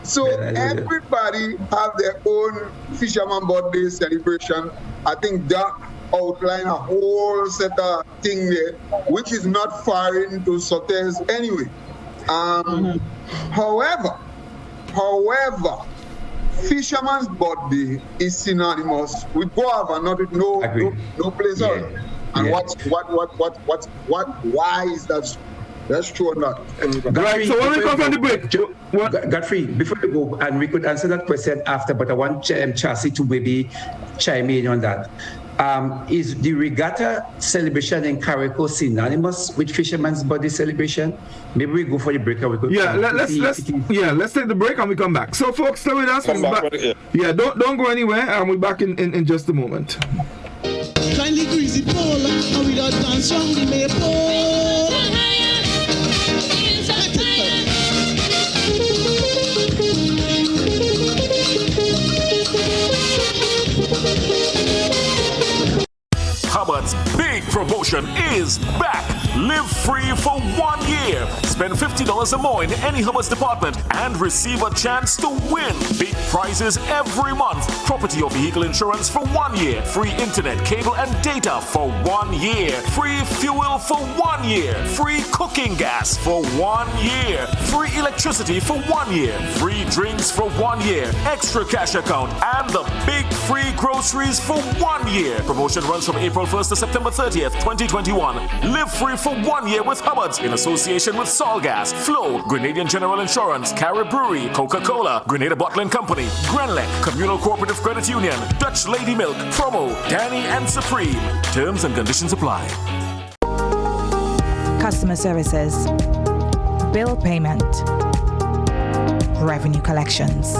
So everybody have their own fisherman birthday celebration. I think that outline a whole set of thing there, which is not foreign to Sotes anyway. However, fisherman's birthday is synonymous with Guava, not with no place else. And why is that? That's true or not? Right, so when we come from the break, Godfrey, before you go, and we could answer that question after, but I want Chelsea to maybe chime in on that. Is the regatta celebration in Carrico synonymous with Fisherman's Birthday celebration? Maybe we go for the break and we could let's take the break and we come back. So folks, stay with us. Don't go anywhere, and we're back in just a moment. Kindly greasy pole, and we don't dance on the maypole. Hubbard's big promotion is back. Live free for 1 year. Spend $50 or more in any Hubbard's department and receive a chance to win big prizes every month. Property or vehicle insurance for 1 year. Free internet, cable and data for 1 year. Free fuel for 1 year. Free cooking gas for 1 year. Free electricity for 1 year. Free drinks for 1 year. Extra cash account and the big free groceries for 1 year. Promotion runs from April 1st to September 30th, 2021. Live free for 1 year with Hubbard's in association with Solgas, Flow, Grenadian General Insurance, Carib Brewery, Coca-Cola, Grenada Bottling Company, Grenlec, Communal Cooperative Credit Union, Dutch Lady Milk, Promo, Danny and Supreme. Terms and conditions apply. Customer services, bill payment, revenue collections.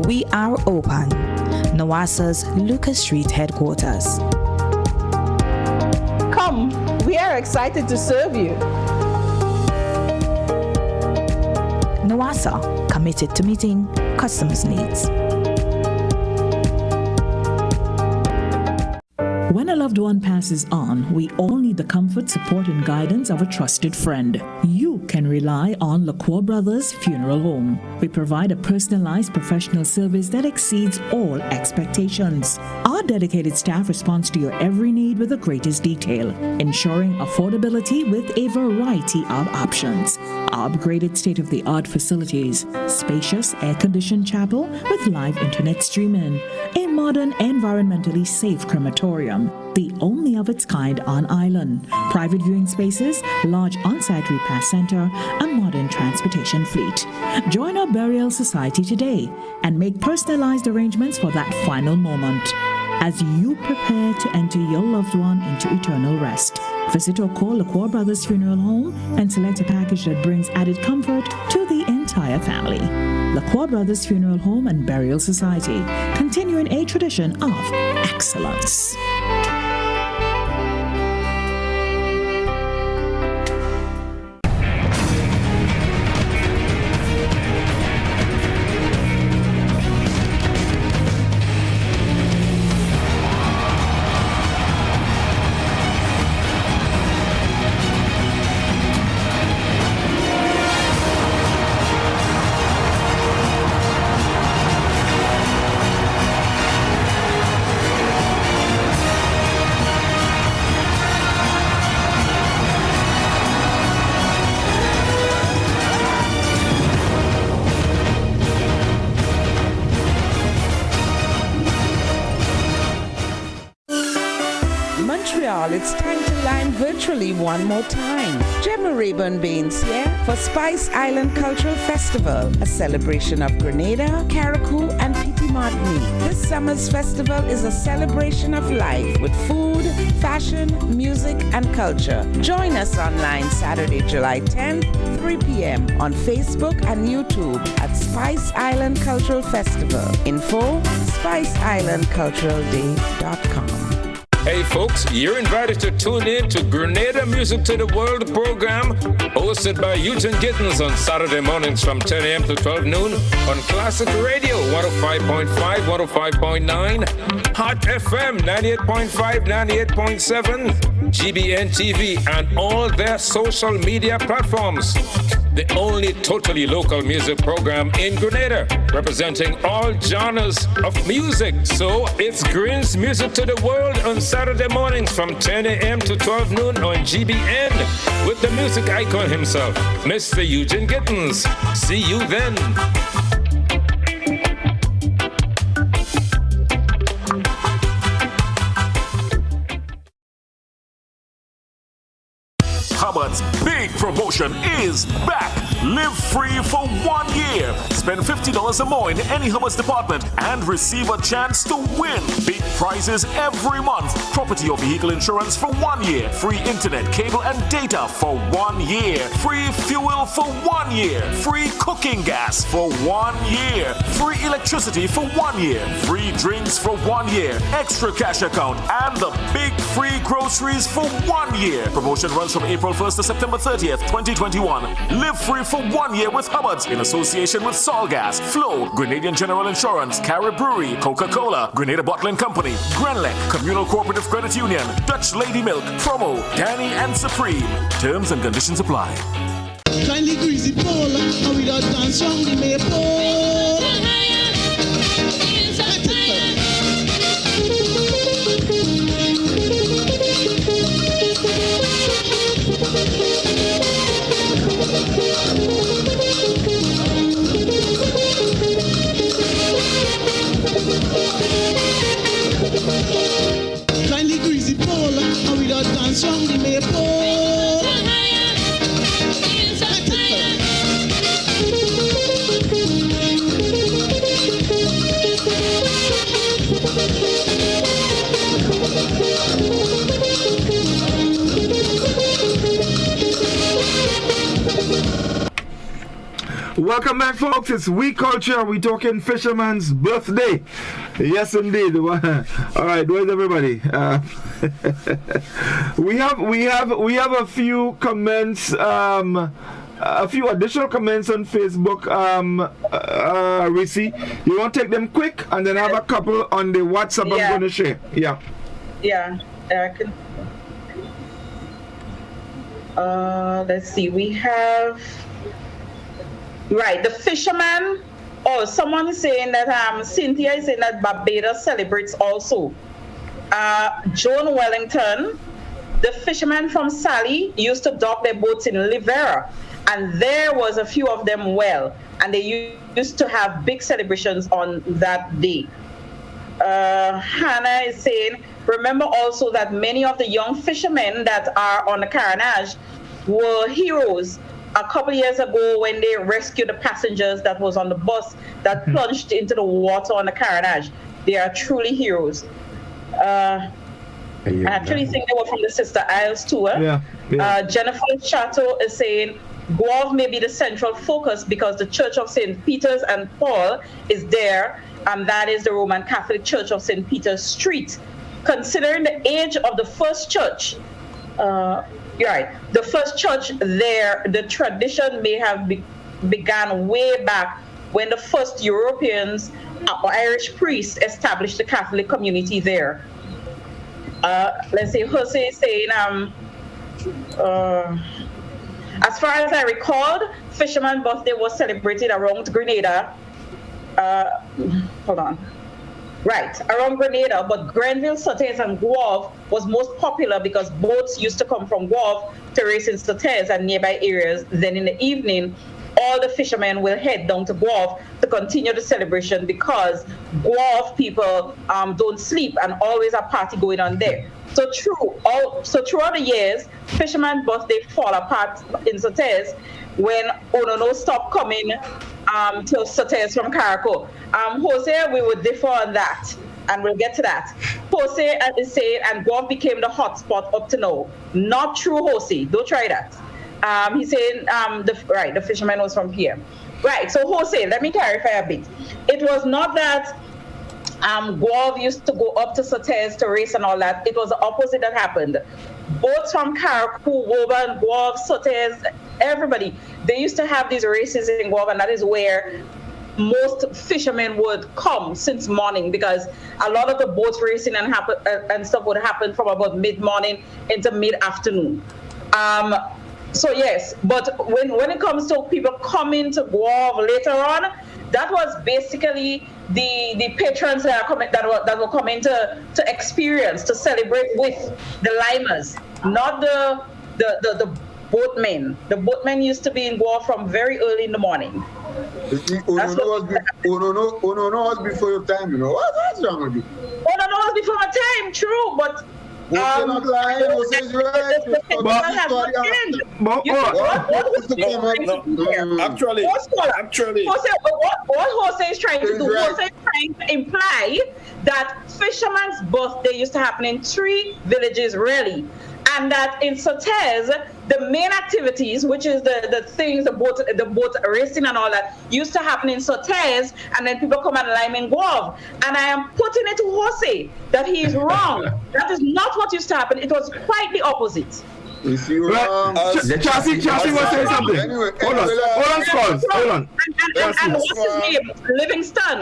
We are open. NOASA's Lucas Street headquarters. Come, we are excited to serve you. NOASA, committed to meeting customers' needs. When a loved one passes on, we all need the comfort, support, and guidance of a trusted friend. You can rely on LaCour Brothers Funeral Home. We provide a personalized professional service that exceeds all expectations. Our dedicated staff responds to your every need with the greatest detail, ensuring affordability with a variety of options. Our upgraded state-of-the-art facilities, spacious air-conditioned chapel with live internet streaming, a modern, environmentally safe crematorium, the only of its kind on island, private viewing spaces, large on-site repast center, a modern transportation fleet. Join our burial society today and make personalized arrangements for that final moment as you prepare to enter your loved one into eternal rest. Visit or call LaCour Brothers Funeral Home and select a package that brings added comfort to the entire family. LaCour Brothers Funeral Home and Burial Society, continuing a tradition of excellence. Montreal, it's time to line virtually one more time. Gemma Rayburn Baines here for Spice Island Cultural Festival, a celebration of Grenada, Carriacou, and Petit Martinique. This summer's festival is a celebration of life with food, fashion, music, and culture. Join us online Saturday, July 10th, 3 p.m. on Facebook and YouTube at Spice Island Cultural Festival. Info, spiceislandculturalday.com. Hey folks, you're invited to tune in to Grenada Music to the World program hosted by Eugene Gittens on Saturday mornings from 10 a.m. to 12 noon on Classic Radio 105.5, 105.9, Hot FM 98.5, 98.7, GBN TV, and all their social media platforms. The only totally local music program in Grenada, representing all genres of music. So it's Green's Music to the World on Saturday mornings from 10 a.m. to 12 noon on GBN with the music icon himself, Mr. Eugene Gittens. See you then. Hubbard's big promotion is back. Live free for 1 year. Spend $50 or more in any Hubbard's department and receive a chance to win big prizes every month. Property or vehicle insurance for 1 year. Free internet, cable, and data for 1 year. Free fuel for 1 year. Free cooking gas for 1 year. Free electricity for 1 year. Free drinks for 1 year. Extra cash account and the big free groceries for 1 year. Promotion runs from April 1st to September 30th, 2021. Live free for 1 year with Hubbard's in association with Solgas, Flow, Grenadian General Insurance, Carib Brewery, Coca-Cola, Grenada Bottling Company, Grenlec, Communal Cooperative Credit Union, Dutch Lady Milk, Promo, Danny, and Supreme. Terms and conditions apply. Kindly greasy pole, and we don't dance round the maypole. Kindly greasy pole, and we don't dance round the maypole. Welcome back, folks. It's We Culture. We're talking Fisherman's birthday. Yes, indeed. All right, where's everybody? We have a few comments. A few additional comments on Facebook. Reece, you want to take them quick, and then I have a couple on the WhatsApp I'm going to share. Yeah. I can. Let's see. We have. Right, the fisherman. Oh, someone is saying that Cynthia is saying that Barbados celebrates also. Joan Wellington, the fishermen from Sally used to dock their boats in Livera, and there was a few of them and they used to have big celebrations on that day. Hannah is saying, remember also that many of the young fishermen that are on the Caranage were heroes a couple years ago when they rescued the passengers that was on the bus that plunged into the water on the Caranage. They are truly heroes. I actually think they were from the Sister Isles too. Jennifer Chateau is saying Guave may be the central focus because the Church of St. Peter's and Paul is there, and that is the Roman Catholic Church of St. Peter's Street. Considering the age of the first church, the first church there, the tradition may have began way back when the first Europeans or Irish priests established the Catholic community there. Let's say Jose is saying, as far as I recalled, Fisherman's birthday was celebrated around Grenada. Around Grenada, but Grenville, Sotez, and Guave was most popular because boats used to come from Guave to race in Sotez and nearby areas. Then in the evening, all the fishermen will head down to Guave to continue the celebration because Guave people don't sleep and always a party going on there. So throughout the years, fisherman's birthday fall apart in Sotes when Onono stopped coming to Sotes from Carriacou. Jose, we would differ on that, and we'll get to that. Jose is saying, and Guelph became the hotspot up to now. Not true, Jose. Don't try that. He's saying the fisherman was from here. Right. So Jose, let me clarify a bit. It was not that Guelph used to go up to Sotes to race and all that. It was the opposite that happened. Boats from Carriacou, Woburn, Guelph, Sotes, everybody, they used to have these races in Guelph, and that is where most fishermen would come since morning, because a lot of the boats racing and stuff would happen from about mid-morning into mid-afternoon. So yes, but when it comes to people coming to Guelph later on, that was basically the patrons that were coming to experience, to celebrate with the limers, not the boatmen. The boatmen used to be in Guelph from very early in the morning. Onono was before your time, you know. What's wrong with you? Onono was before my time, true, but not lying, actually, what Jose is trying to do, Jose is trying to imply that fisherman's birthday used to happen in 3 villages, really. And that in Sotes, the main activities, which is the things, the boat racing and all that, used to happen in Sotes, and then people come and lime in Guelph. And I am putting it to Jose that he is wrong. That is not what used to happen. It was quite the opposite. If you Chassis was saying something. Hold on. And what's his name? Livingston.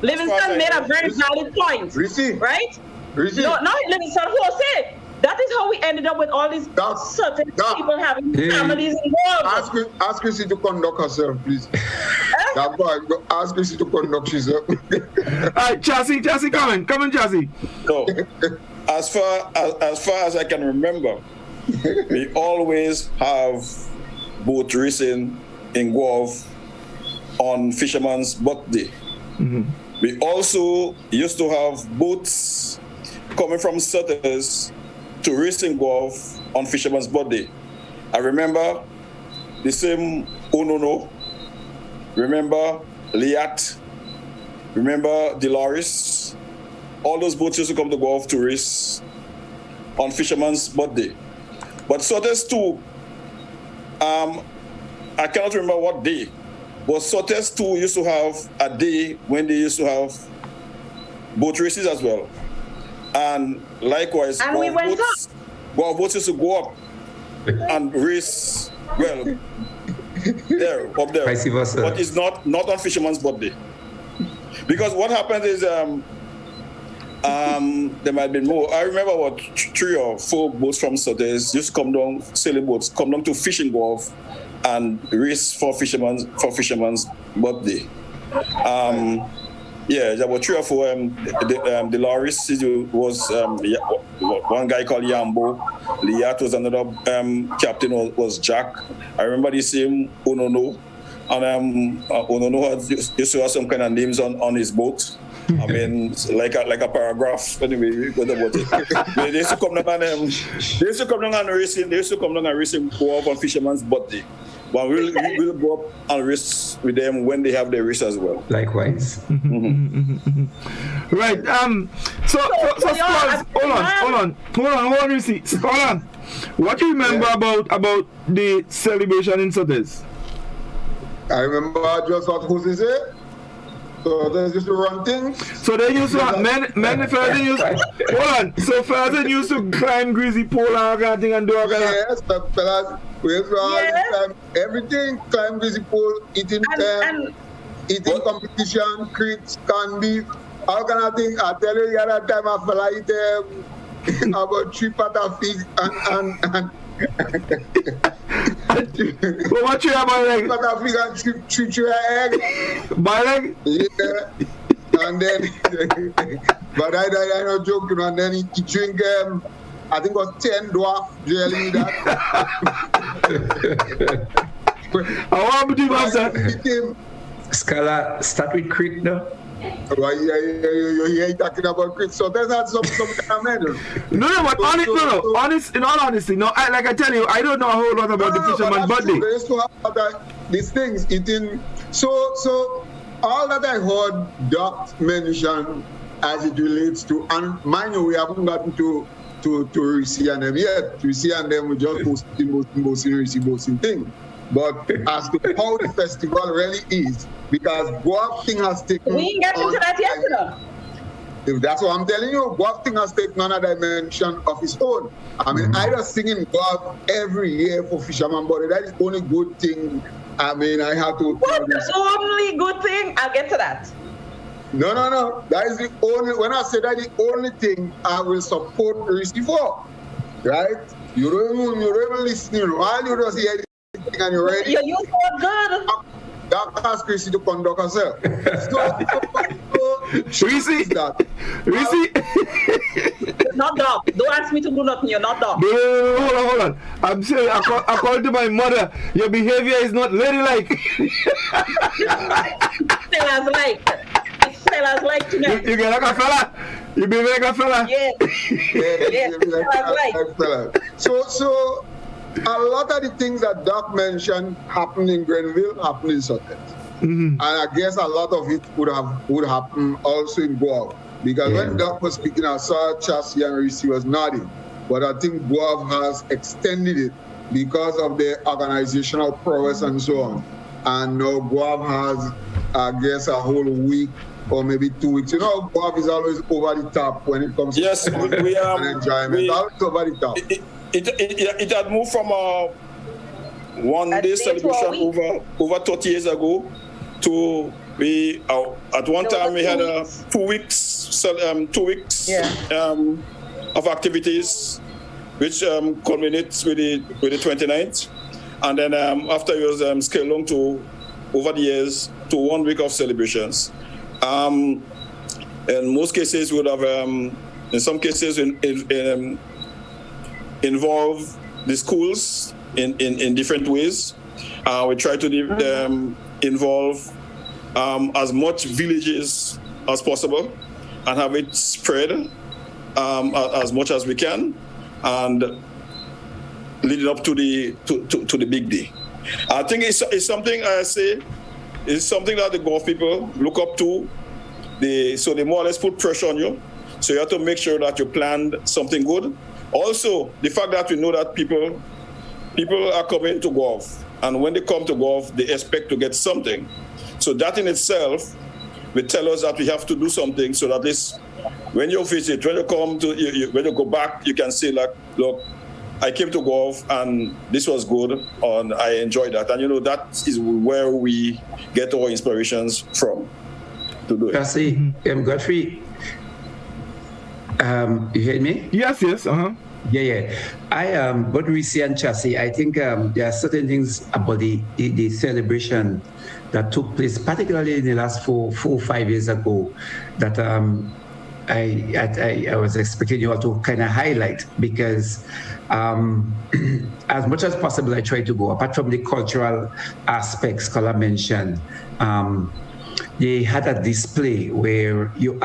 Livingston made a very valid point. Right? No, not Livingston. Jose. That is how we ended up with all these certain people having families involved. Ask Chrissy to conduct herself, please. Ask Chrissy to conduct herself. All right, Chassis, come on, Chassis. So, as far as I can remember, we always have boat racing in Guelph on Fisherman's Birthday. Mm-hmm. We also used to have boats coming from Sotes to race in Guelph on Fisherman's Birthday. I remember the same Onono, remember Liat, remember Dolores. All those boats used to come to Guelph to race on Fisherman's Birthday. But Sotes too, I cannot remember what day, but Sotes too used to have a day when they used to have boat races as well. And likewise, and we went Guelph boats used to go up and race, well, up there. Vice versa. But it's not on Fisherman's Birthday. Because what happened is, there might be more. I remember about 3 or 4 boats from Sotes used to come down, sailing boats, come down to fishing Guelph and race for Fisherman's Birthday. Yeah, there were 3 or 4. Dolores was one guy called Yambo. Liat was another captain, was Jack. I remember the same Onono. And Onono used to have some kind of names on his boat. I mean, like a paragraph. Anyway, we got about it. They used to come down and racing. They used to come down and racing Guelph on Fisherman's Birthday. But we'll go up and race with them when they have their race as well. Likewise. Mm-hmm. Right. So hold on, Reece. Hold on. What do you remember about the celebration in Sotes? I remember just what Jose said. So they used to run things. So they used to men first used hold on. So first they used to climb greasy pole and thing and do all kind of. Yes, the fellas we used to climb everything, climb greasy pole, eating eating competition, crits, canned beef, all kind of things. I tell you, the other time I feel like about 3 pot of fish and well, what you have by leg? Pot of fish and 3 egg. By leg? Yeah. And then, but I not joke, you know, and then he drink, I think it was 10 dwarf jelly that. I want to do that. Scala, start with crit now. Well, you're talking about Chris, so there's not some kind of medal. No, but honest, in all honesty, no, like I tell you, I don't know a whole lot about the fisherman birthday. They used to have these things eating. So all that I heard Doc mention as it relates to, and mind you, we haven't gotten to Reece and them yet. Reece and them, we just boasting thing. But as to how the festival really is, because Godfrey has taken. We ain't got into that yet, If that's what I'm telling you, Godfrey has taken another dimension of his own. I mean, I just singing God every year for Fisherman Body. That is the only good thing. I mean, I have to. What's the only good thing? I'll get to that. No. That is the only. When I say that, the only thing I will support Reece for, right? You don't even listen. While you just hear anything and you're ready. You so good. That asks Chrissy to conduct herself. Reece. Not dog. Don't ask me to do nothing. You're not dog. No, hold on. I'm saying, according to my mother, your behavior is not ladylike. Fellas like to me. You get like a fella? You behave like a fella? Yes. Like. So a lot of the things that Doc mentioned happened in Grenville, happened in Sutton. And I guess a lot of it would happen also in Guave. Because when Doc was speaking, I saw Chassis and Reece was nodding. But I think Guave has extended it because of the organizational prowess and so on. And now Guave has, I guess, a whole week or maybe 2 weeks. You know, Guave is always over the top when it comes to enjoyment. Always over the top. It had moved from a one-day celebration over 30 years ago to at one time we had 2 weeks of activities, which culminates with the 29th, and then after it was scaled on to over the years to 1 week of celebrations. In most cases, we would have in some cases involve the schools in different ways. We try to involve as much villages as possible and have it spread as much as we can and leading up to the big day. I think it's something I say is something that the Gulf people look up to. So they more or less put pressure on you. So you have to make sure that you planned something good. Also, the fact that we know that people are coming to Gulf, and when they come to Gulf, they expect to get something. So that in itself will tell us that we have to do something so that at least when you visit, when you come to, when you go back, you can say like, look, I came to Gulf and this was good and I enjoyed that. And that is where we get our inspirations from to do it. Chassis, Godfrey, you heard me? Yes. Yeah. But Reece and Chassis, I think there are certain things about the celebration that took place, particularly in the last 4 or 5 years ago, that I was expecting you all to kind of highlight, because as much as possible, I try to go, apart from the cultural aspects Colin mentioned. They had a display where you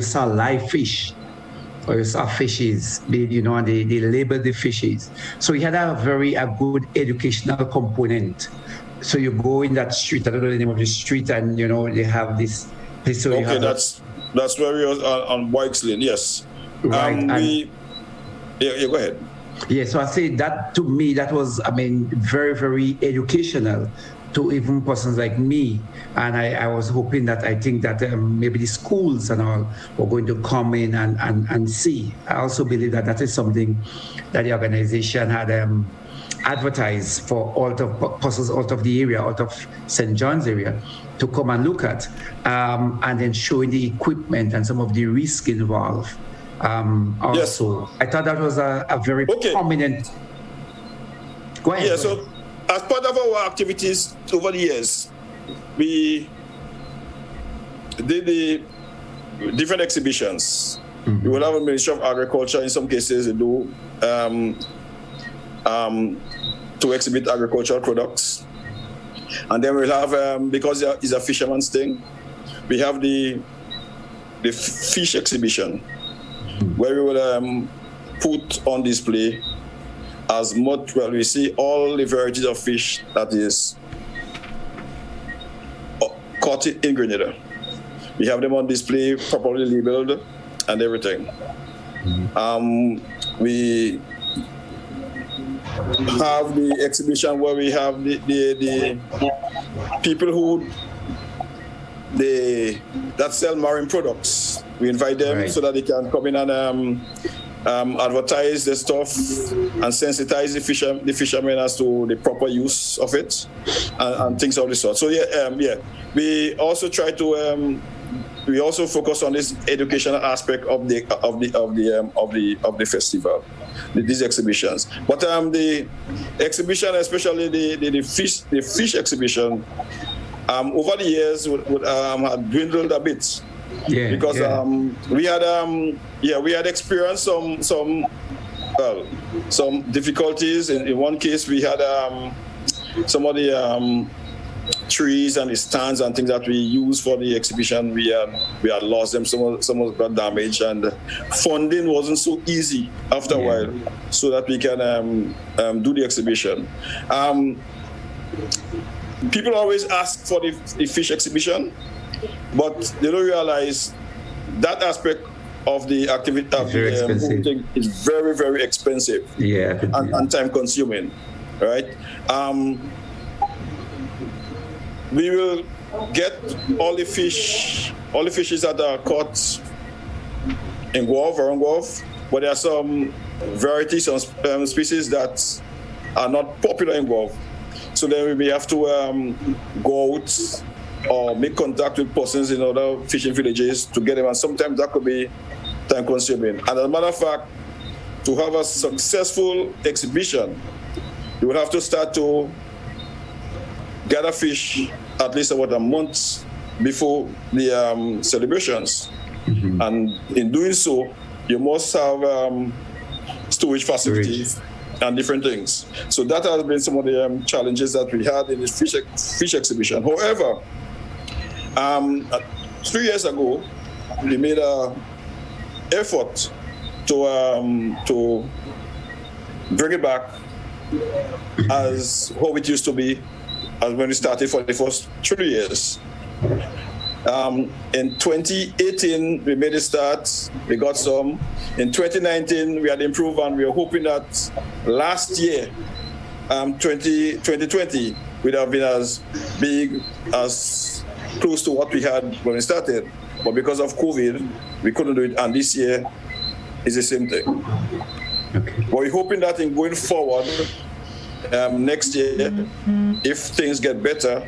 saw live fish, or you saw fishes, and they labeled the fishes. So you had a good educational component. So you go in that street, I don't know the name of the street, and they have this place. So that's where we are on Bikes Lane, yes. Right. Go ahead. Yeah, so I say that to me, that was, very, very educational to even persons like me. And I was hoping that, I think that maybe the schools and all were going to come in and see. I also believe that is something that the organization had advertised for all of persons out of the area, out of St. John's area, to come and look at, and then showing the equipment and some of the risk involved. Also, yes. I thought that was a very prominent. Go ahead. Yeah, so as part of our activities over the years, we did the different exhibitions. We will have a Ministry of Agriculture. In some cases, they do to exhibit agricultural products. And then we'll have, because it's a fisherman's thing, we have the fish exhibition, where we will put on display as much, well, we see all the varieties of fish that is caught in Grenada. We have them on display, properly labeled and everything. We have the exhibition where we have the people who that sell marine products. We invite them so that they can come in and advertise the stuff and sensitize the fishermen as to the proper use of it and things of the sort. So we also try to we also focus on this educational aspect of the festival, these exhibitions. But the exhibition, especially the fish exhibition, over the years had dwindled a bit. Because we had experienced some difficulties. In one case, we had some of the trees and the stands and things that we used for the exhibition. We had lost them. Some got damaged, and funding wasn't so easy after a while, so that we can do the exhibition. People always ask for the fish exhibition, but they don't realize that aspect of the activity of the thing is very, very expensive and time consuming, right? We will get all the fishes that are caught in Guelph or on Guelph, but there are some varieties, some species that are not popular in Guelph. So then we have to go out or make contact with persons in other fishing villages to get them, and sometimes that could be time consuming. And as a matter of fact, to have a successful exhibition, you would have to start to gather fish at least about a month before the celebrations. And in doing so, you must have storage facilities and different things. So that has been some of the challenges that we had in this fish exhibition. However, 3 years ago, we made an effort to bring it back as how it used to be as when we started for the first 3 years. In 2018, we made a start, we got some. In 2019, we had improved, and we were hoping that last year, 2020, would have been as big, as close to what we had when we started. But because of COVID, we couldn't do it, and this year is the same thing. Okay. But we're hoping that in going forward, next year, if things get better,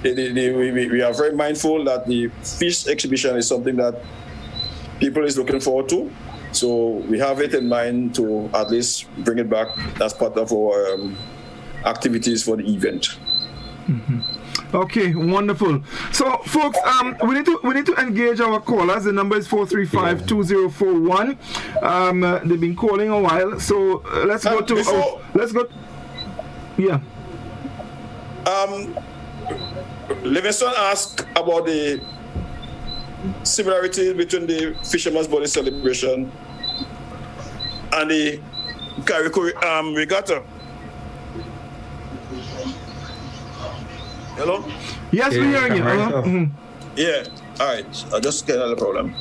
we are very mindful that the fish exhibition is something that people is looking forward to. So we have it in mind to at least bring it back as part of our activities for the event. Okay, wonderful. So, folks, we need to engage our callers. The number is 435-2041. They've been calling a while, so let's go to. Let's go. Yeah. Livingston asked about the similarity between the Fisherman's Body celebration and the Carrico regatta. Hello? Yes, we're hearing you. Yeah. All right. I just get another problem.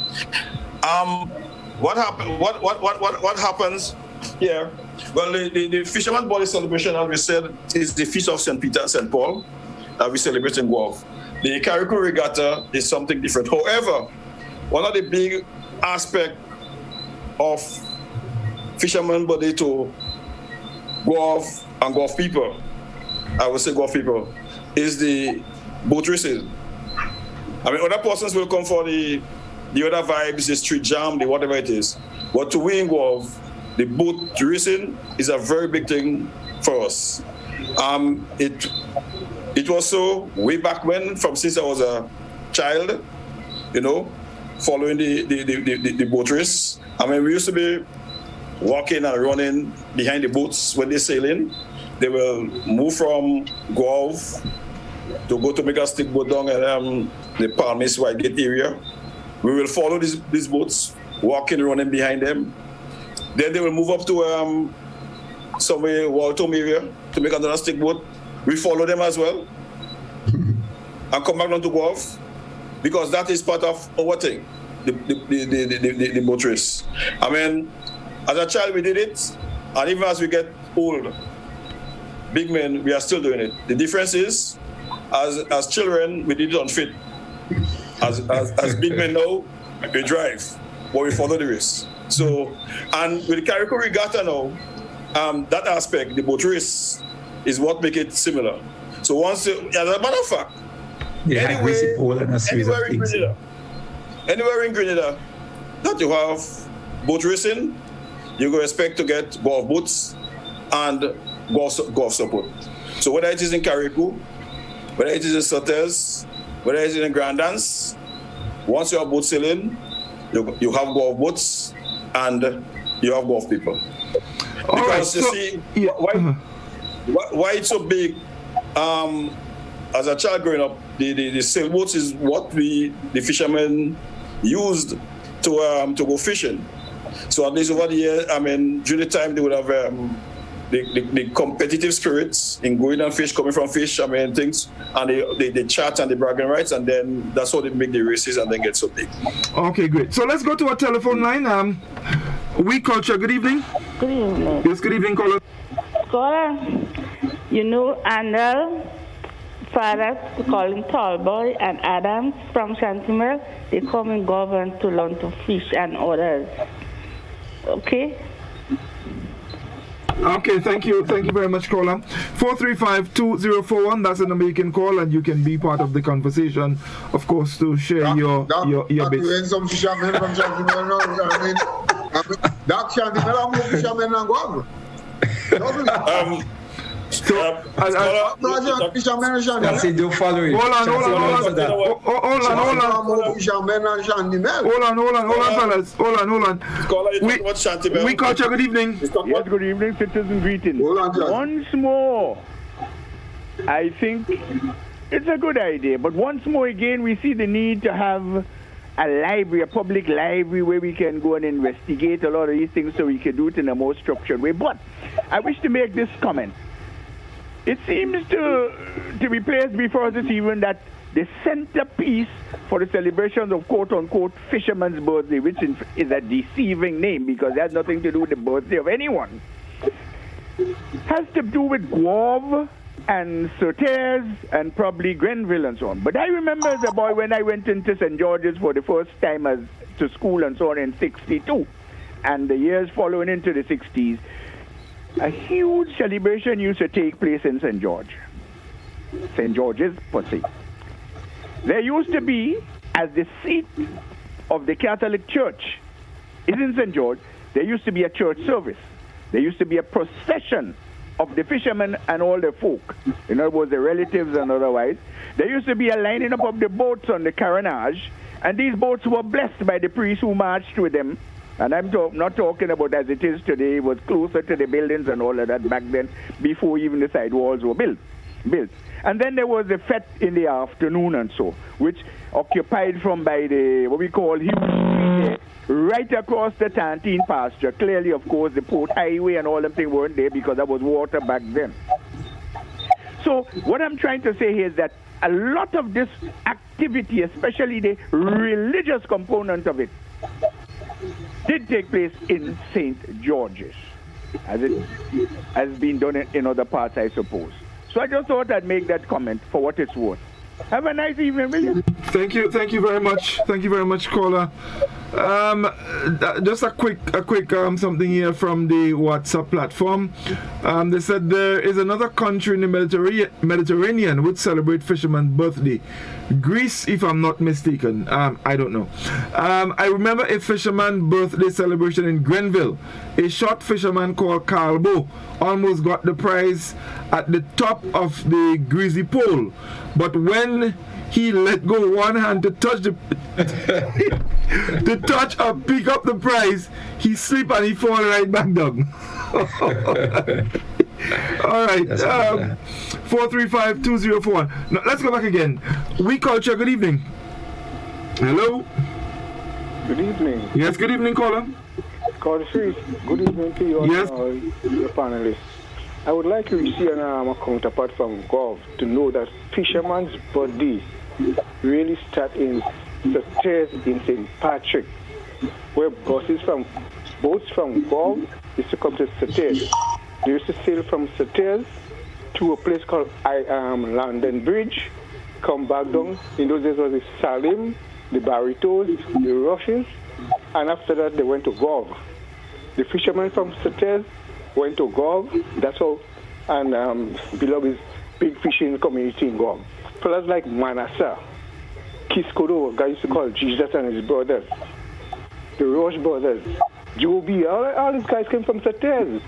What happened? What happens here? Well, the Fisherman's Body celebration, as we said, is the feast of St. Peter and St. Paul that we celebrate in Guelph. The Carrico regatta is something different. However, one of the big aspects of Fisherman's Body to Guelph and Guelph people, I would say Guelph people, is the boat racing. I mean, other persons will come for the other vibes, the street jam, the whatever it is. But to we in Guelph, the boat racing is a very big thing for us. It was so way back when, since I was a child, following the boat race. I mean, we used to be walking and running behind the boats when they're sailing. They will move from Guelph to go to make a stick boat down at the Palmis Whitegate area. We will follow these boats, walking, running behind them. Then they will move up to somewhere Waltham area to make another stick boat. We follow them as well and come back down to Guelph, because that is part of our thing, the boat race. I mean, as a child we did it, and even as we get old, big men, we are still doing it. The difference is, as children, we did it unfit. As big men now, we drive, but we follow the race. So, and with the Carrico Regatta now, that aspect, the boat race, is what makes it similar. So once, as a matter of fact, anywhere in Grenada that you have boat racing, you go expect to get golf boats and golf support. So whether it is in Carrico, whether it is in Sotes, whether it is in Grand Dance, once you have boat sailing, you have golf boats and you have golf people. Because you see, why it's so big, as a child growing up, the sailboats is what the fishermen used to go fishing. So at least over the year, I mean, during the time they would have the competitive spirits in going and fish, coming from fish, I mean, things, and they chat and the bragging rights, and then that's how they make the races and then get so big. Okay, great. So let's go to our telephone line. We Culture, good evening. Good evening. Yes, good evening, caller. Caller, you know, Andal, father, calling Tallboy and Adams from Shantimel, they come in government to learn to fish and others. Okay? Okay, thank you very much, caller. 435-2041, that's the number you can call, and you can be part of the conversation, of course, to share your bits. Some fishermen from Shantimel now, I mean, that Shantimel are more fishermen than Guam. That's it, don't follow it. Hold on, fellas. We Culture, good evening. Yes, good evening, citizen greetings. Once more, I think it's a good idea, but once more again, we see the need to have a library, a public library, where we can go and investigate a lot of these things, so we can do it in a more structured way. But I wish to make this comment. It seems to be placed before us this evening that the centerpiece for the celebrations of quote-unquote fisherman's birthday, which is a deceiving name because it has nothing to do with the birthday of anyone, has to do with Guave and Sotes and probably Grenville and so on. But I remember as a boy when I went into St. George's for the first time to school and so on in 62, and the years following into the 60s, a huge celebration used to take place in St. George's per se. There used to be, as the seat of the Catholic Church is in St. George, there used to be a church service. There used to be a procession of the fishermen and all the folk, in other words, the relatives and otherwise. There used to be a lining up of the boats on the carronage, and these boats were blessed by the priests who marched with them. And I'm not talking about as it is today. It was closer to the buildings and all of that back then, before even the side walls were built. And then there was the fete in the afternoon and so, which occupied from by the, what we call Hugh Street, right across the Tantine pasture. Clearly, of course, the Port Highway and all them things weren't there because there was water back then. So what I'm trying to say here is that a lot of this activity, especially the religious component of it, did take place in St. George's, as it has been done in other parts, I suppose. So I just thought I'd make that comment for what it's worth. Have a nice evening, will you? Thank you very much. Thank you very much, caller. Just a quick something here from the WhatsApp platform. They said there is another country in the Mediterranean which celebrate fisherman's birthday. Greece, if I'm not mistaken. I don't know. I remember a fisherman birthday celebration in Grenville. A short fisherman called Calbo almost got the prize at the top of the greasy pole, but when he let go one hand to touch or pick up the prize, he slipped and he fall right back down. All right. 435-2041. Now, let's go back again. We Culture, good evening. Hello. Good evening. Yes, good evening, caller. Godfrey, good evening to you yes. and your panelists. I would like to receive a counterpart from Gov to know that Fisherman's Birthday really starts in Saturday in St. Patrick, where boats from Gov used to come to Saturday. They used to sail from Saturday to a place called London Bridge, come back down. In those days was the Salim, the Barritos, the Rushes, and after that they went to Gov. The fishermen from Saturday went to Gov, that's all, and belong is big fishing community in Gov. Fellas like Manasseh, Kiskodo, a guy used to call Jesus and his brothers, the Roche brothers, Joby, all these guys came from Saturday.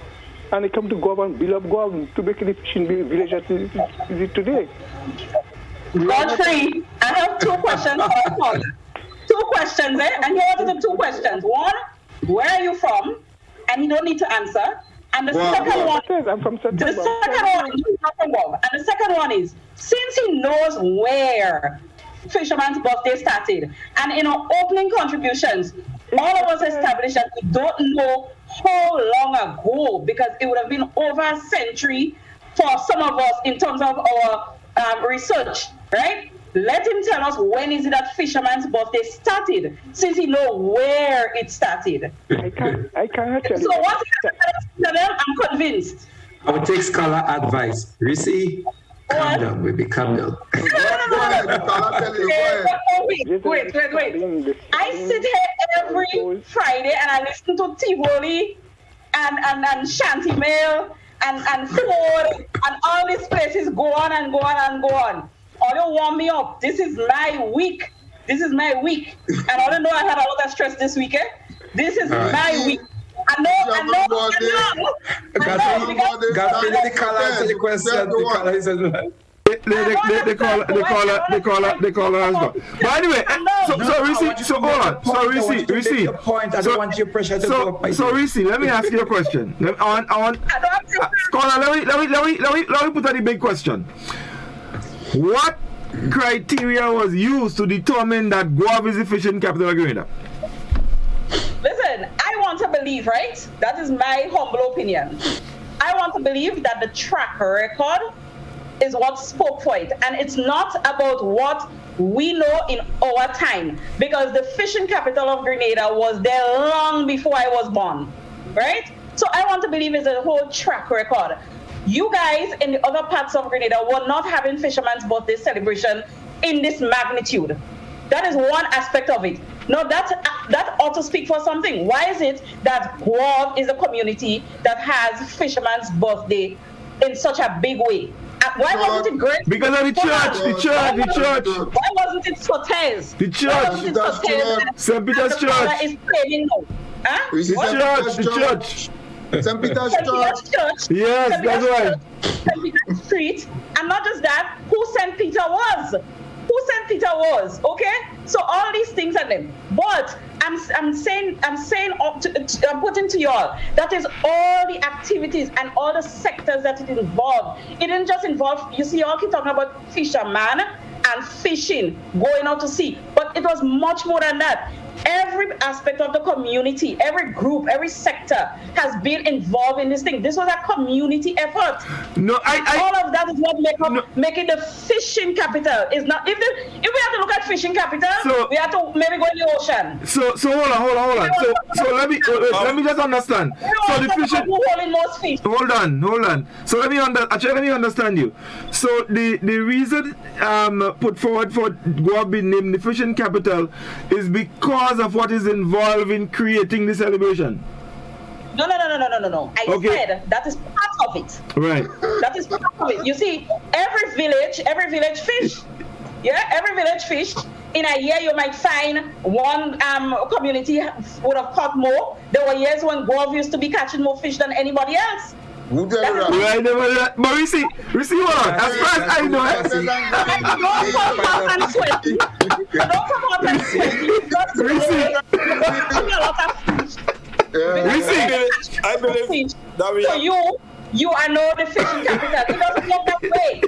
And they come to Gov and build up Gov to make the fishing village as it is today. Godfrey, I have two questions. Two questions, and here are the two questions. One, where are you from? And you don't need to answer. And the second one, I'm from September. The second one is from Gov. And the second one is, since he knows where Fisherman's Birthday started, and in our opening contributions, all of us established that we don't know how long ago, because it would have been over a century for some of us in terms of our research, right? Let him tell us when is it that Fisherman's Birthday started, since he knows where it started. I cannot tell you. So once he tell them, I'm convinced. I would take scholar advice. Reece, calm down, baby, calm down. Wait. I sit here every Friday and I listen to Tivoli and Shanty Mail and Ford and all these places go on and go on and go on. All you warm me up. This is my week. And I don't know I had a lot of stress this weekend. This is my week. I know. Godfrey, let the caller answer the question. The caller has gone. But anyway, so Reece, I don't want your pressure to go up. So Reece, let me ask you a question. Caller, let me put out the big question. What criteria was used to determine that Guav is the fishing capital of Grenada? Listen, I want to believe, right? That is my humble opinion. I want to believe that the track record is what spoke for it. And it's not about what we know in our time, because the fishing capital of Grenada was there long before I was born, right? So I want to believe it's a whole track record. You guys in the other parts of Grenada were not having Fisherman's Birthday celebration in this magnitude. That is one aspect of it. Now that ought to speak for something. Why is it that Guav is a community that has Fisherman's Birthday in such a big way? Why wasn't it great? Because of the church. Why wasn't it Sotes? The church. St. Peter's Church. Is paying now. Huh? The church. St. Peter's Church. Yes, that's right. St. Peter's Street. And not just that, who St. Peter was. Okay? So all these things are them. But I'm putting to y'all, that is all the activities and all the sectors that it involved. It didn't just involve, you see, y'all keep talking about fisherman and fishing, going out to sea, but it was much more than that. Every aspect of the community, every group, every sector has been involved in this thing. This was a community effort. No, all of that is what make it the fishing capital. Is not if we have to look at fishing capital, we have to maybe go in the ocean. So hold on. So let me just understand. So the fishing. Most fish. Hold on. So let me understand you. So the reason put forward for Guav being named the fishing capital is because of what is involved in creating the celebration. No. I said that is part of it. Right. That is part of it. You see, every village fish. Yeah, every village fish. In a year, you might find one community would have caught more. There were years when Guav used to be catching more fish than anybody else. Right, but we see what? As far as I know, don't come out and sweat. I believe that we. So you you are now the fishing capital. It doesn't work that way.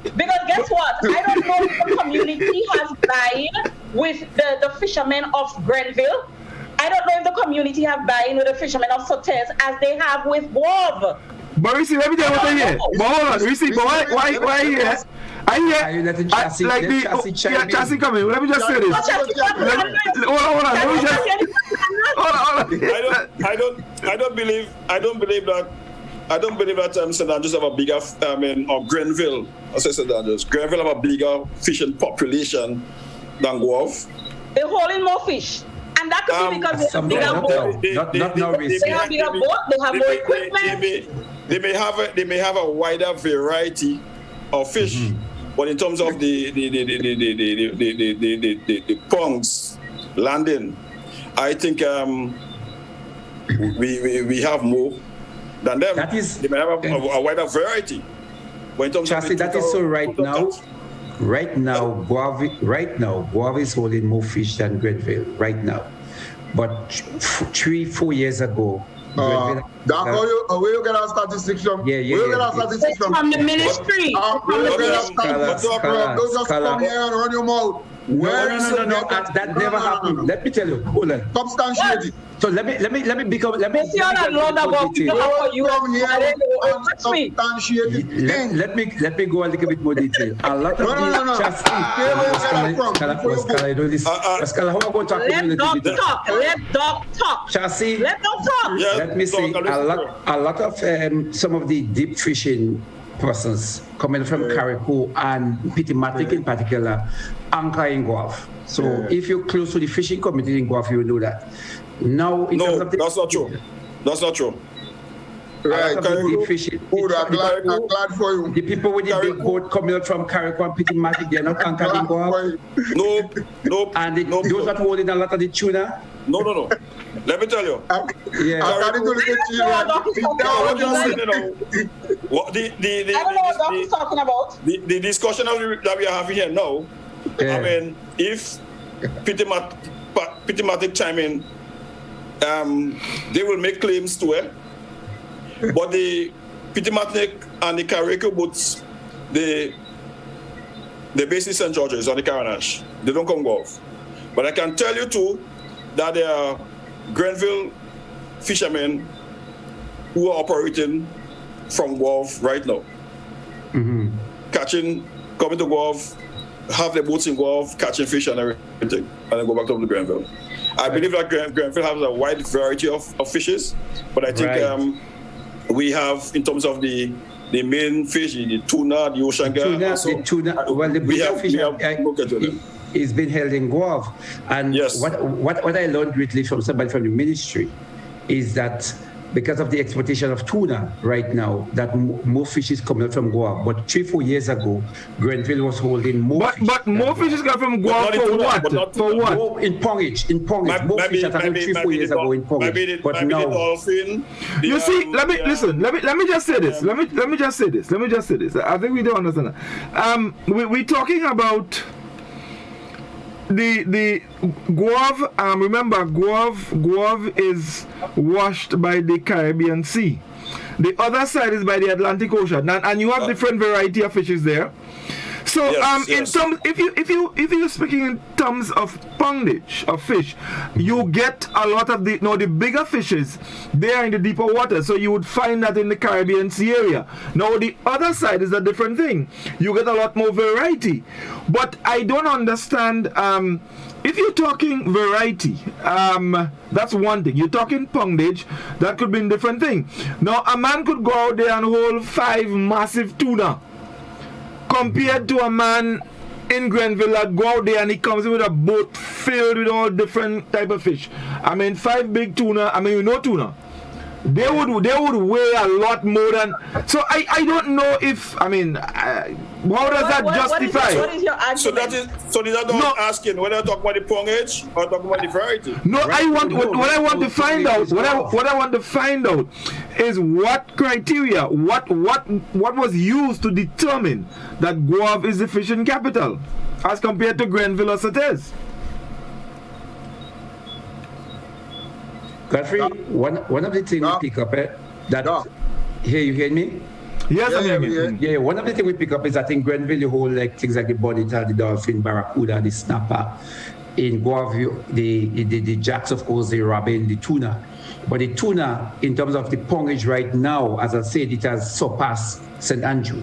Because guess what? I don't know if the community has buy-in with the fishermen of Grenville. I don't know if the community have buy-in with the fishermen of Sotes as they have with Guave. But Reece, let me tell you what I hear. But hold on, Reece, but why here? I hear, Chassis coming. Let me just say this. Hold on. I don't believe that St. Andrews have a bigger, or Grenville. I say St. Andrews. Grenville have a bigger fishing population than Guave. They're holding more fish. And that could be because they have bigger boat. They have bigger boat, they have more equipment. They may have a wider variety of fish, but in terms of the ponds landing, I think we have more than them. They may have a wider variety. But in terms Chassis, that is so right now. Right now, Guave is holding more fish than Grenville right now. But 3-4 years ago, where you get our statistics from? Where you get our statistics from the ministry. Don't just come here and run your mouth. No, that never happened. Let me tell you. Hold on. Substantiate it. So let me go a little bit more detail. A lot of Let dog talk. Chassis. Let dog talk. Let me say a lot of some of the deep fishing persons coming from Carriacou and Pitimatic in particular anchor in Guave. So if you're close to the fishing community in Guave, you will know that. Now, that's not true. That's not true. Right, I'm glad for you. The people with the big boat coming out from Carriacou and Pitimatic, they're not anchoring Guave. No. And those that holding a lot of the tuna. No. Let me tell you. Yeah. I don't know what Doc's talking about. The discussion that we are having here now, I mean, if Pitimatic chime in, they will make claims to it. But the Pitimatic and the Carriacou boats, they base in St. George's on the Caranache. They don't come Guave. But I can tell you too that there are Grenville fishermen who are operating from Guave right now. Coming to Guave, have their boats in Guave, catching fish and everything, and then go back to Grenville. I believe that Grenville has a wide variety of fishes, but I think we have, in terms of the main fish, the tuna, the ocean guy. The tuna. Well, the bigger fish is being held in Guave. And what I learned greatly from somebody from the ministry is that because of the exploitation of tuna right now, that more fish is coming out from Guave. But 3-4 years ago, Grenville was holding more fish. But more fish is coming from Guave for what? For what? More in Pongage. More fish that happened 3-4 years ago in Pongage. But now, you see, let me just say this. Let me just say this. I think we don't understand that. We're talking about the Guave. Remember, Guave is washed by the Caribbean Sea. The other side is by the Atlantic Ocean, and you have different variety of fishes there. So, in terms, if you're speaking in terms of poundage of fish, you get a lot of the bigger fishes. They are in the deeper water, so you would find that in the Caribbean Sea area. Now, the other side is a different thing. You get a lot more variety, but I don't understand. If you're talking variety, that's one thing. You're talking poundage, that could be a different thing. Now, a man could go out there and hold 5 massive tuna, compared to a man in Grenville that go out there and he comes in with a boat filled with all different type of fish. I mean, 5 big tuna. I mean, tuna. They would weigh a lot more than. So I don't know if, how does that justify? What is your argument? So these are not asking whether I talk about the pongage or talk about the variety. No, right. What I want to find out. What I want to find out is what criteria, what was used to determine that Guave is the fishing capital as compared to Grenville or Sotes. Godfrey, one of the things we pick up that Here, you hear me? Yes, I'm hearing you. Yeah, one of the things we pick up is I think Grenville, you hold like things like the bonita, the dolphin, barracuda, the snapper. In Guave, the jacks, of course, the robin, the tuna. But the tuna, in terms of the pongage right now, as I said, it has surpassed St. Andrew.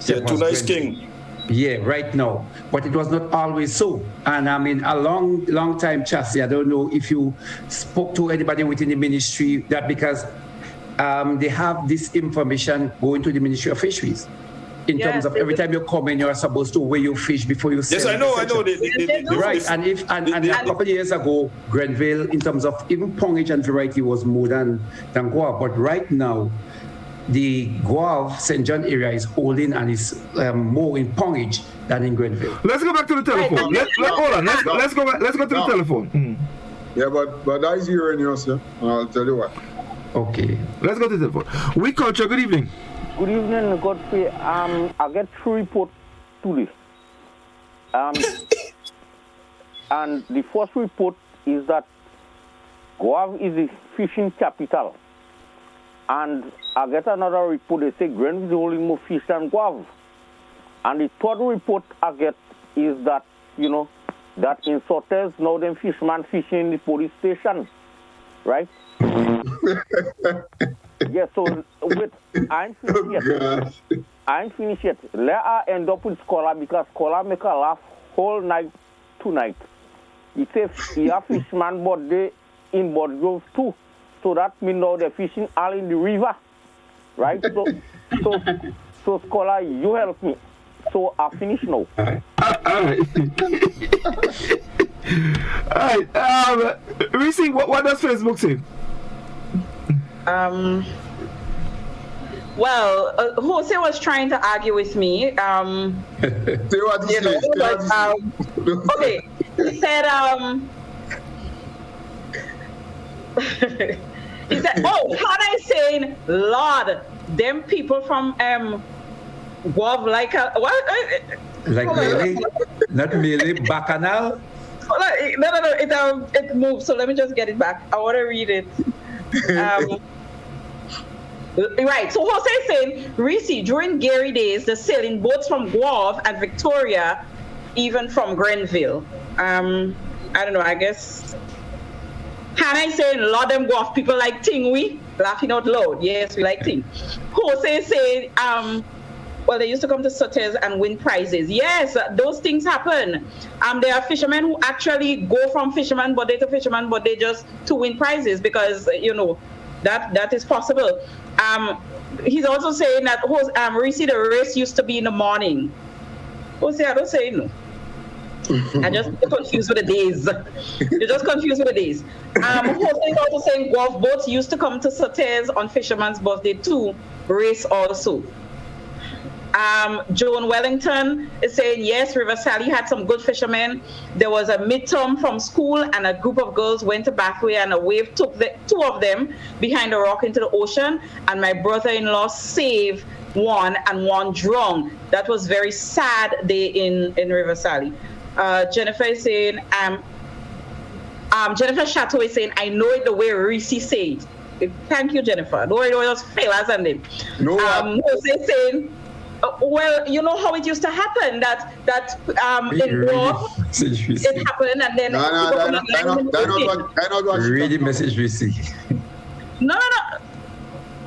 Yeah, tuna is king. Yeah, right now. But it was not always so. And I mean, a long time, Chassis, I don't know if you spoke to anybody within the ministry, that because they have this information going to the Ministry of Fisheries. In terms of every time you come in, you're supposed to weigh your fish before you sell. Yes, I know. Right, and a couple of years ago, Grenville, in terms of even pongage and variety, was more than Guave. But right now, the Guave St. John area is holding and is more in pongage than in Grenville. Let's go back to the telephone. Hold on. Let's go to the telephone. Yeah, but that is erroneous, yeah. I'll tell you what. Okay. Let's go to the telephone. We culture. Good evening. Good evening, Godfrey. I get 3 reports today. And the first report is that Guave is the fishing capital. And I get another report, they say Grenville is holding more fish than Guave. And the third report I get is that, that in Sotes, now them fishermen fishing in the police station, right? Yeah, so wait, I ain't finished yet. Let I end up with Scholar because Scholar make a laugh whole night tonight. He says he have fisherman but they in Bodgrove too. So that means now they're fishing all in the river. Right? So Scholar, you help me. So I finish now. All right. Reece, what does Facebook say? Well, Jose was trying to argue with me. Okay, he said, Hannah is saying, Lord, them people from Guave like what? Like Melee? Not Melee, Bacchanal? No, it moved, so let me just get it back. I want to read it. Right, so Jose is saying, Reece, during Gary days, the sailing boats from Guave and Victoria, even from Grenville. I don't know, I guess. Hannah is saying, Lord, them Guave people like ting, we laughing out loud. Yes, we like ting. Jose is saying, well, they used to come to Sotes and win prizes. Yes, those things happen. There are fishermen who actually go from fisherman body to fisherman body just to win prizes because, that is possible. He's also saying that Reece, the race used to be in the morning. Jose, I don't say no. I just confused with the days. You're just confused with the days. Jose is also saying Guave boats used to come to Sotes on fisherman's birthday too. Race also. Joan Wellington is saying, yes, River Sally had some good fishermen. There was a midterm from school and a group of girls went to Bathway and a wave took the 2 of them behind a rock into the ocean and my brother-in-law saved one and one drowned. That was very sad day in River Sally. Jennifer is saying, Jennifer Chateau is saying, I know it the way Reece said. Thank you, Jennifer. Don't worry, those failures and them. No. Jose is saying, well, you know how it used to happen that in war it happened and then read the message we see. No.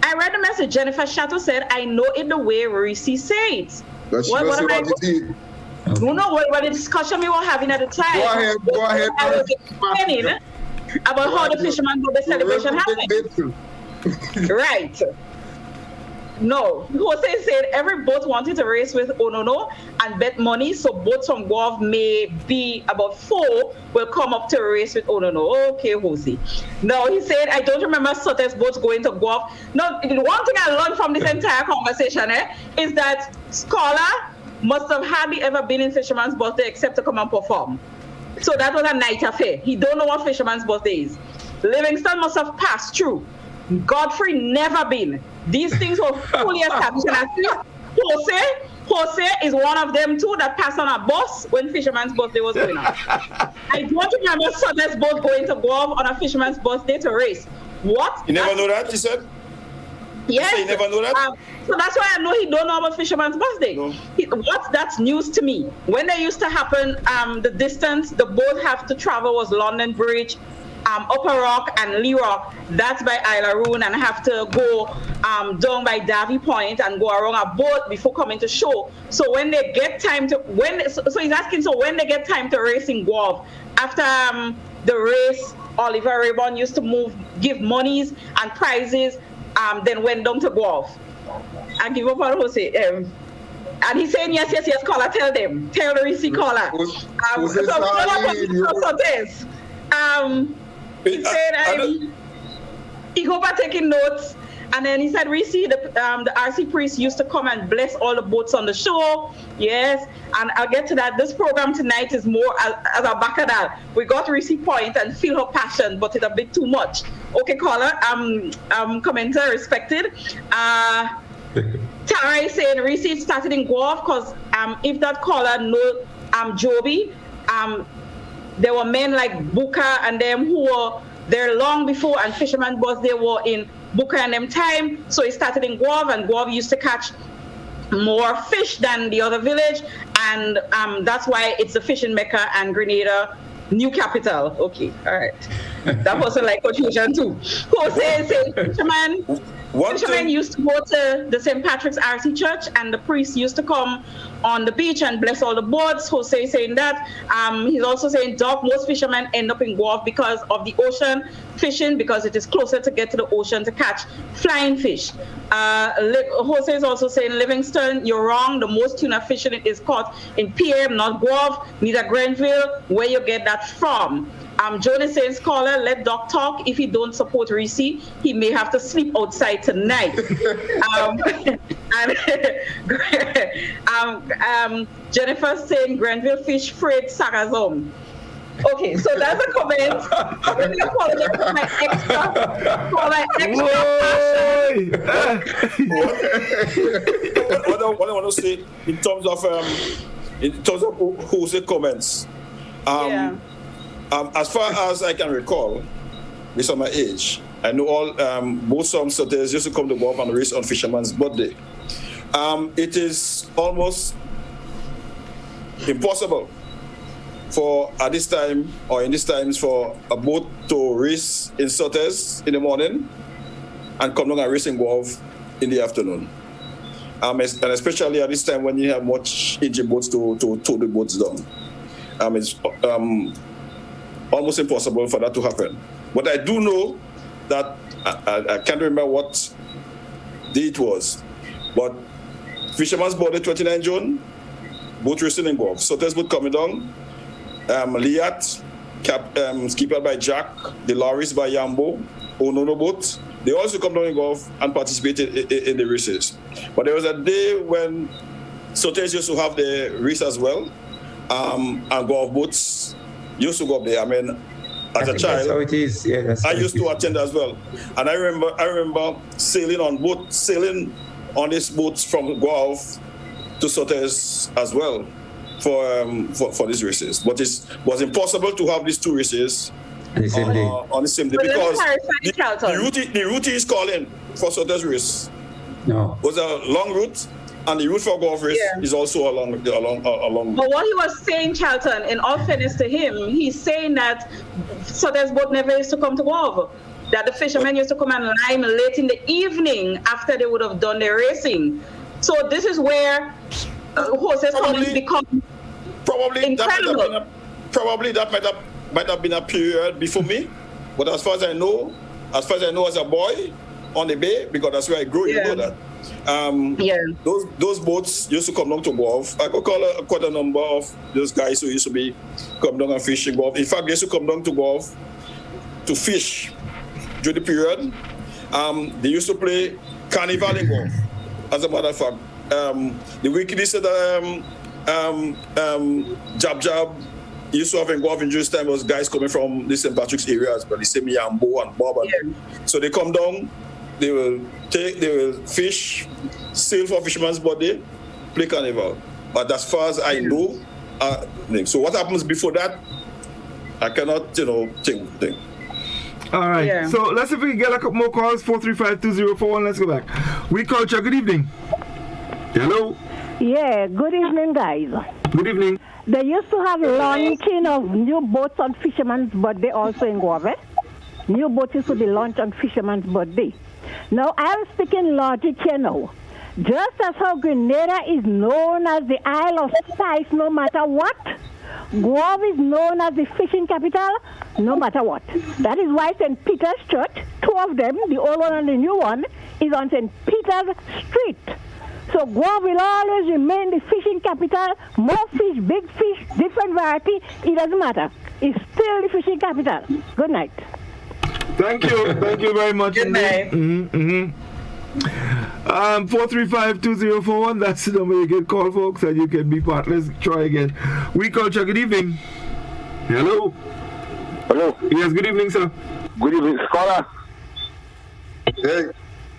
I read the message. Jennifer Chateau said, I know it the way Reece said. What am I doing? No, what the discussion we were having at the time. Go ahead. I was explaining about how the fisherman do the celebration happened. Right. No, Jose said every boat wanted to race with Onono and bet money, so boats from Guave may be about 4 will come up to race with Onono. Okay, Jose. No, he said, I don't remember Sotes boats going to Guave. No, the one thing I learned from this entire conversation is that Scholar must have hardly ever been in Fisherman's Birthday except to come and perform. So that was a night affair. He don't know what Fisherman's Birthday is. Livingston must have passed through. Godfrey never been. These things were fully established. And I think Jose is one of them too that passed on a bus when Fisherman's Birthday was going on. I don't remember Sotes boat going to Guave on a Fisherman's Birthday to race. What? You never know that, you said? Yes. So you never know that? So that's why I know he don't know about Fisherman's Birthday. No. That's news to me. When they used to happen, the distance the boat have to travel was London Bridge, Upper Rock and Lee Rock. That's by Isla Roon, and have to go down by Davy Point and go around a boat before coming to shore. So when they get time to so he's asking, so when they get time to race in Guelph, after the race, Oliver Raybon used to give monies and prizes, then went down to Guelph. I give up on Jose. And he's saying, yes, caller, tell the Reece caller. He said he hope I'm taking notes. And then he said, Reece, the RC priest used to come and bless all the boats on the shore. Yes, and I'll get to that. This program tonight is more as a back of that. We got Reece point and feel her passion, but it's a bit too much. Okay, caller, commenter respected. Tara is saying Reece started in Guelph because if that caller know Joby, there were men like Booker and them who were there long before, and Fisherman's Birthday were in Booker and them time. So he started in Guelph, and Guelph used to catch more fish than the other village, and that's why it's the fishing mecca and Grenada new capital. Okay, all right. That wasn't like confusion too. Jose said fishermen used to go to the St. Patrick's RC Church, and the priest used to come on the beach and bless all the boats. Jose saying that. He's also saying, Doc, most fishermen end up in Guelph because of the ocean fishing, because it is closer to get to the ocean to catch flying fish. Jose is also saying, Livingston, you're wrong. The most tuna fishing is caught in PM, not Guelph, neither Grenville. Where you get that from? Jonas says, caller, let Doc talk. If he don't support Reece, he may have to sleep outside tonight. Jennifer saying, Grenville fish freight Sagazom. Okay, so that's a comment. Let me apologize for my extra What I want to say in terms of who say comments. As far as I can recall, based on my age, I know all both some sauteurs used to come to Guelph and race on Fisherman's Birthday. It is almost impossible for at this time or in these times for a boat to race in sauteurs in the morning and come down and race in Guelph in the afternoon. And especially at this time when you have much engine boats to tow the boats down. It's almost impossible for that to happen. But I do know that I can't remember what day it was, but Fisherman's Birthday 29 June, boat racing in Guelph. Sauteurs boat coming down, Liat, skippered by Jack, the lorries by Yambo, Onono boat. They also come down in Guelph and participated in the races. But there was a day when sauteurs used to have the race as well, and Guelph boats used to go up there. I mean, as a child, that's how it is. Yeah, I used to attend as well, and I remember sailing on these boats from Guelph to sauteurs as well for these races. But it was impossible to have these two races on the same day because the route is calling for sauteurs race. No, it was a long route. And the route for Guelph race is also along. But what he was saying, Charlton, in all fairness to him, he's saying that sauteurs boat never used to come to Guelph. That the fishermen used to come and lime late in the evening after they would have done their racing. So this is where Jose's comments become incredible. Probably that might have been a period before me. But as far as I know as a boy on the bay, because that's where I grew, you know that. Those boats used to come down to Guelph. I could call quite a number of those guys who used to be come down and fish in Guelph. In fact, they used to come down to Guelph to fish during the period. They used to play carnival in Guelph. As a matter of fact, the weekly said Jab used to have in Guelph in Jewish time was guys coming from the St. Patrick's areas, but the same Yambo and Bob. So they come down. They will fish, sail for Fisherman's Birthday, play carnival. But as far as I know, so what happens before that, I cannot, think. All right. Yeah. So let's see if we can get a couple more calls. 435-2041. Let's go back. We culture. Good evening. Hello. Yeah. Good evening, guys. Good evening. They used to have launching of new boats on Fisherman's Birthday also in Guave. New boats used to be launched on Fisherman's Birthday. Now, I'm speaking logic here now. Just as how Grenada is known as the Isle of Spice no matter what, Guave is known as the fishing capital no matter what. That is why St. Peter's Church, two of them, the old one and the new one, is on St. Peter's Street. So Guave will always remain the fishing capital. More fish, big fish, different variety, it doesn't matter. It's still the fishing capital. Good night. Thank you. Thank you very much. Good night. 435-2041. That's the number you can call, folks, and you can be part. Let's try again. We culture. Good evening. Hello. Hello. Yes, good evening, sir. Good evening, scholar. Hey.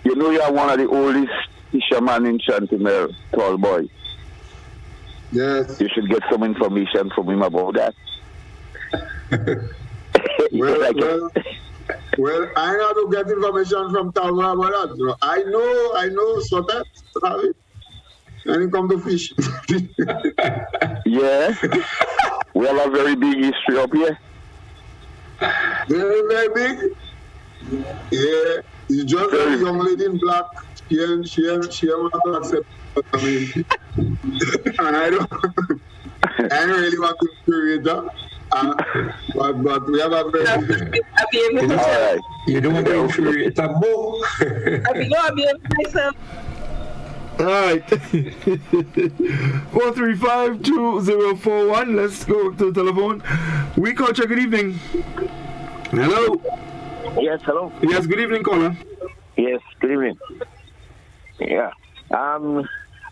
You know you are one of the oldest fishermen in Chantimel, tall boy. Yes. You should get some information from him about that. Well, I know to get information from Talma about that. So I know, so that, and you come to fish. Yeah. We have a very big history up here. Very, very big. Yeah. It's just a young lady in black. She want to accept. I mean, and I don't really want to create that. But we have a very Alright. You don't want to infuriate a bow. I'll be able to myself. All right. 435-2041. Let's go to the telephone. We culture. Good evening. Hello. Yes, hello. Yes, good evening, caller. Yes, good evening. Yeah.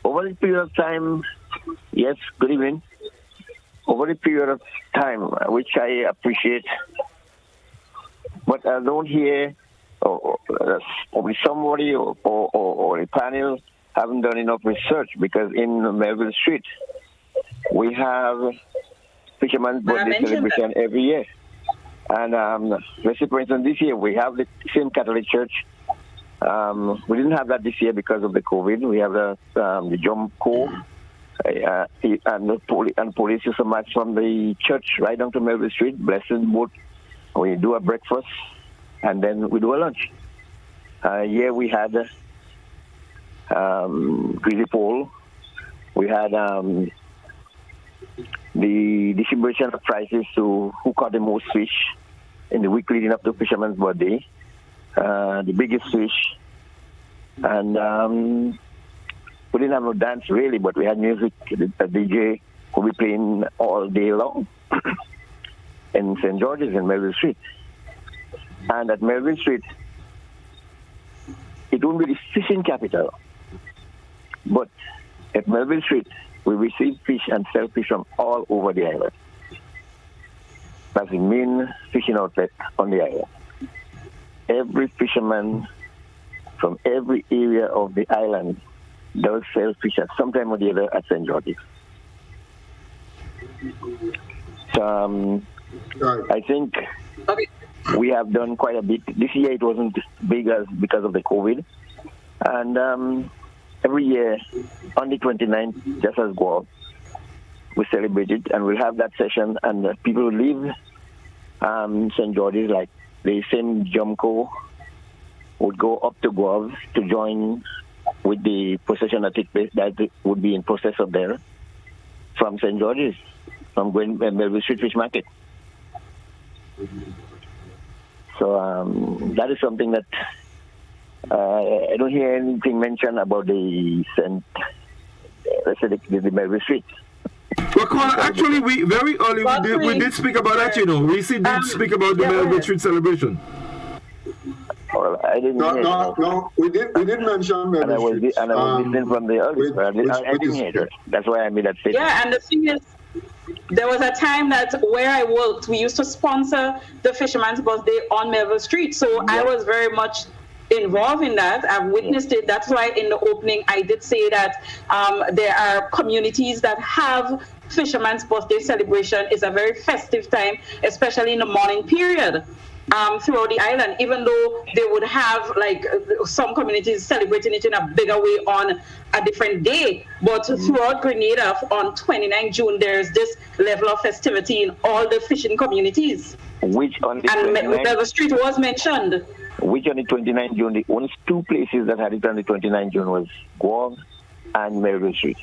Over the period of time, yes, good evening. Over the period of time, which I appreciate, but I don't hear probably somebody or a panel haven't done enough research, because in Melville Street, we have Fisherman's Birthday celebration every year. And let's say, for instance, this year we have the same Catholic Church. We didn't have that this year because of the COVID. We have the Jump Co. And police used to march from the church right down to Melville Street, Blessed Boat. We do a breakfast, and then we do a lunch. Here we had Greasy Pole. We had the distribution of prizes to who caught the most fish in the week leading up to Fisherman's Birthday. The biggest fish. And we didn't have no dance really, but we had music. A DJ who be playing all day long in St. George's in Melville Street. And at Melville Street, it won't be the fishing capital, but at Melville Street, we receive fish and sell fish from all over the island. That's the main fishing outlet on the island. Every fisherman from every area of the island does sell fish at some time or the other at St. George's. So I think we have done quite a bit. This year it wasn't big as because of the COVID. And every year on the 29th, just as Guam, we celebrate it, and we'll have that session, and people who leave St. George's, like the same Jumco, would go up to Guam to join with the procession that takes place, that would be in process of there from St. George's, from going Melville Street Fish Market. So that is something that I don't hear anything mentioned about the Melville Street. Well, actually, we very early we did speak about that. You know, we did speak about the Melville Street celebration. Well, I didn't. No. We did mention Melville Street. And I was listening from the early. I didn't hear it. That's why I made that statement. Yeah, and the thing is, there was a time that where I worked, we used to sponsor the Fisherman's Birthday on Melville Street. So I was very much involved in that. I've witnessed it. That's why in the opening I did say that there are communities that have Fisherman's Birthday celebration. It's a very festive time, especially in the morning period. throughout the island, even though they would have like some communities celebrating it in a bigger way on a different day. But throughout Grenada on 29 June, there's this level of festivity in all the fishing communities. Which on the and 29th, the street was mentioned. Which on the 29th June, the only two places that had it on the 29th June was Guam and Melville Street.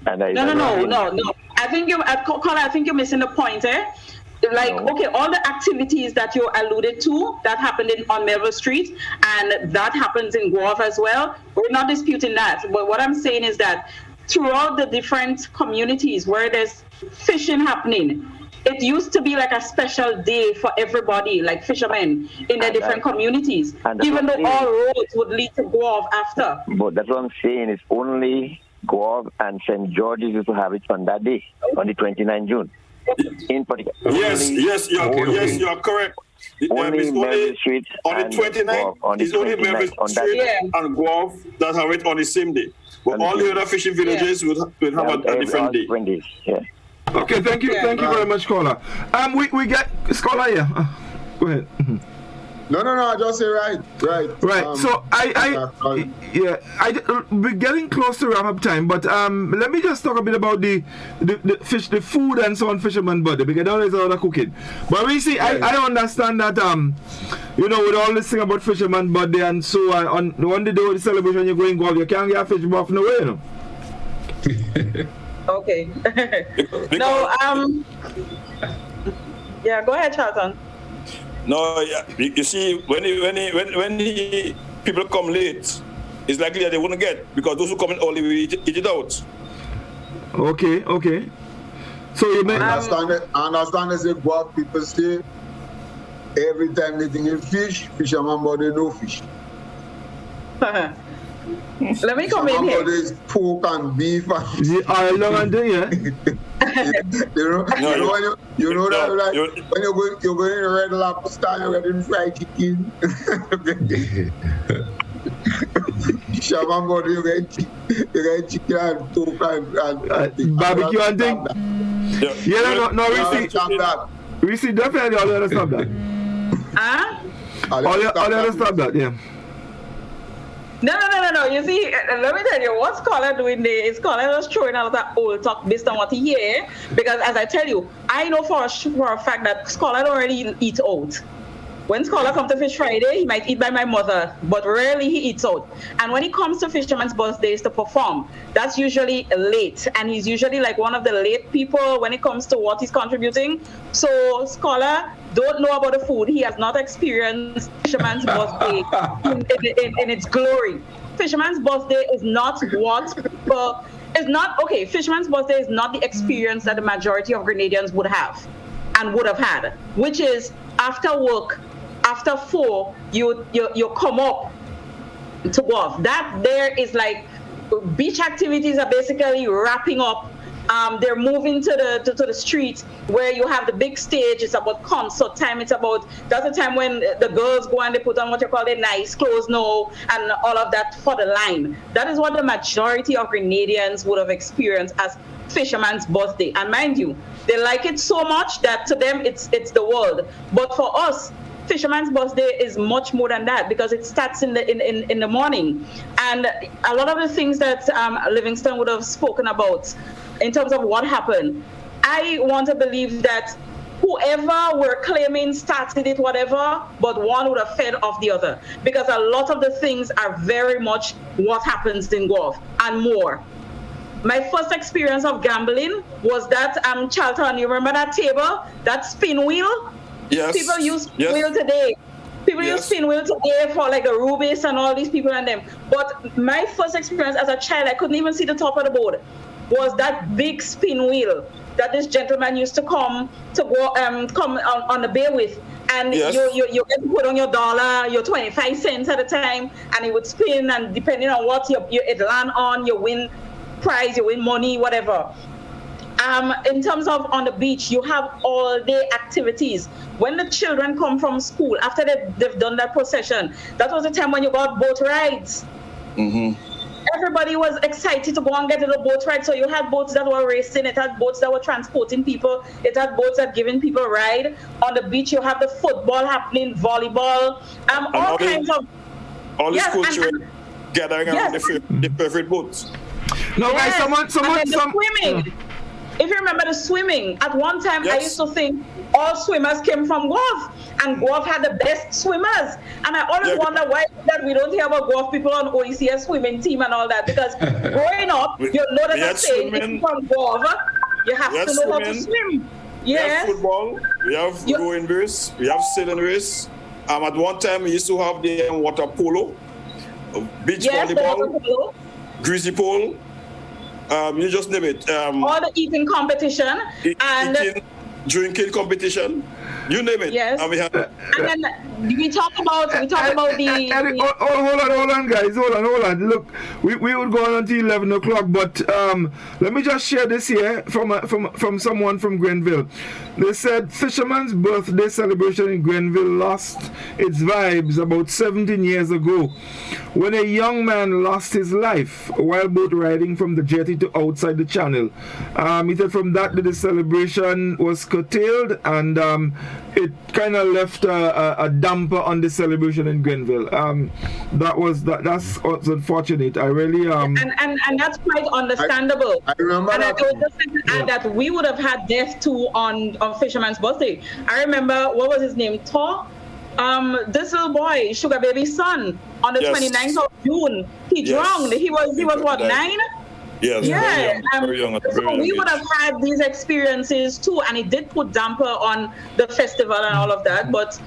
And No. I think you're missing the point, Like, okay, all the activities that you alluded to that happened on Melville Street and that happens in Guelph as well, we're not disputing that. But what I'm saying is that throughout the different communities where there's fishing happening, it used to be like a special day for everybody, like fishermen in the different communities, even though all roads would lead to Guelph after. But that's what I'm saying, it's only Guelph and St. George's used to have it on that day, on the 29th June. In particular. Yes, you are correct. Only Melville Street on the 29th, it's only Melville Street and Guelph that have it on the same day. But all the other fishing villages will have a different day. Yeah. Okay, thank you very much, caller. We get Scholar here. Go ahead. No, I just say right. So we're getting close to wrap up time, but let me just talk a bit about the fish, the food and so on, fisherman body, because there is all the cooking. But we see, I understand that with all this thing about fisherman body and so on the day of the celebration you're going to go, you can't get a fish buff no way, Okay. Yeah, go ahead, Charlton. No, you see, when people come late, it's likely that they wouldn't get, because those who come in early will eat it out. Okay. So you may understand as a Guelph people say, every time they think of fish, fisherman body no fish. Let me come in here. Fisherman body is pork and beef and you know that when you're going to Red Lobster, you're getting fried chicken. Fisherman body, you get chicken and pork and barbecue and thing. We see definitely all the other stuff that. All the other stuff that, yeah. No. You see, let me tell you, what Scholar doing there is Scholar just throwing out that old talk based on what he hear. Because as I tell you, I know for a fact that Scholar don't really eat out. When Scholar comes to Fish Friday, he might eat by my mother, but rarely he eats out. And when he comes to Fisherman's Birthdays to perform, that's usually late. And he's usually like one of the late people when it comes to what he's contributing. So Scholar don't know about the food. He has not experienced Fisherman's Birthday in its glory. Fisherman's Birthday is not Fisherman's Birthday is not the experience that the majority of Grenadians would have and would have had, which is after work, after 4, you come up to golf. That there is like beach activities are basically wrapping up. They're moving to the street where you have the big stage. It's about concert time. That's the time when the girls go and they put on what you call their nice clothes now and all of that for the line. That is what the majority of Grenadians would have experienced as Fisherman's Birthday. And mind you, they like it so much that to them it's the world. But for us, Fisherman's Birthday is much more than that, because it starts in the morning. And a lot of the things that Livingston would have spoken about in terms of what happened, I want to believe that whoever we're claiming started it, whatever, but one would have fed off the other, because a lot of the things are very much what happens in golf and more. My first experience of gambling was that Charlton, you remember that table, that spin wheel? Yes. People use spin wheel today. People use spin wheel today for like the Rubis and all these people and them. But my first experience as a child, I couldn't even see the top of the board, was that big spin wheel that this gentleman used to come on the bay with. And you get to put on your dollar, your 25 cents at a time, and it would spin, and depending on what it land on, you win prize, you win money, whatever. In terms of on the beach, you have all day activities. When the children come from school, after they've done that procession, that was the time when you got boat rides. Mm-hmm. everybody was excited to go and get a little boat ride. So you had boats that were racing, it had boats that were transporting people, it had boats that giving people a ride. On the beach, you have the football happening, volleyball, all kinds of... All the school children gathering around the favorite boats. No, guys, someone... swimming. If you remember the swimming, at one time I used to think all swimmers came from Guelph, and Guelph had the best swimmers. And I always wonder why that we don't hear about Guelph people on OECS swimming team and all that, because growing up, you know that I'm saying it's from Guelph, you have to know how to swim. We have football, we have rowing race, we have sailing race. At one time, we used to have the water polo, beach volleyball, greasy pole. You just name it. All the eating competition and drinking competition. You name it. Yes. And then we talk about the hold on, guys. Hold on. Look, we would go on until 11 o'clock, but let me just share this here from someone from Grenville. They said Fisherman's birthday celebration in Grenville lost its vibes about 17 years ago when a young man lost his life while boat riding from the jetty to outside the channel. He said from that the celebration was curtailed, and it kind of left a damper on the celebration in Grenville. That's unfortunate. I really and that's quite understandable. I remember and that. I would just add that we would have had death too on Fisherman's birthday. I remember, what was his name? Thor. This little boy, Sugar Baby's son, on the 29th of June, he drowned. He was what, 9? Yes, very young. So we would have had these experiences too, and it did put damper on the festival and all of that, but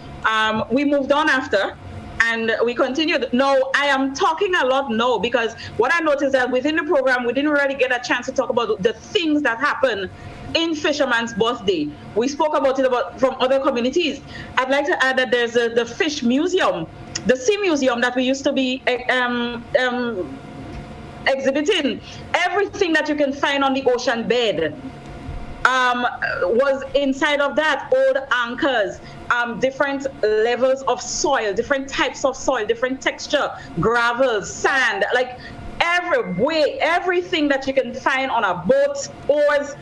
we moved on after, and we continued. No, I am talking a lot now, because what I noticed that within the program, we didn't really get a chance to talk about the things that happen in Fisherman's birthday. We spoke about it from other communities. I'd like to add that there's the Fish Museum, the Sea Museum that we used to be exhibiting. Everything that you can find on the ocean bed was inside of that. Old anchors, different levels of soil, different types of soil, different texture, gravel, sand, like everything that you can find on a boat, oars,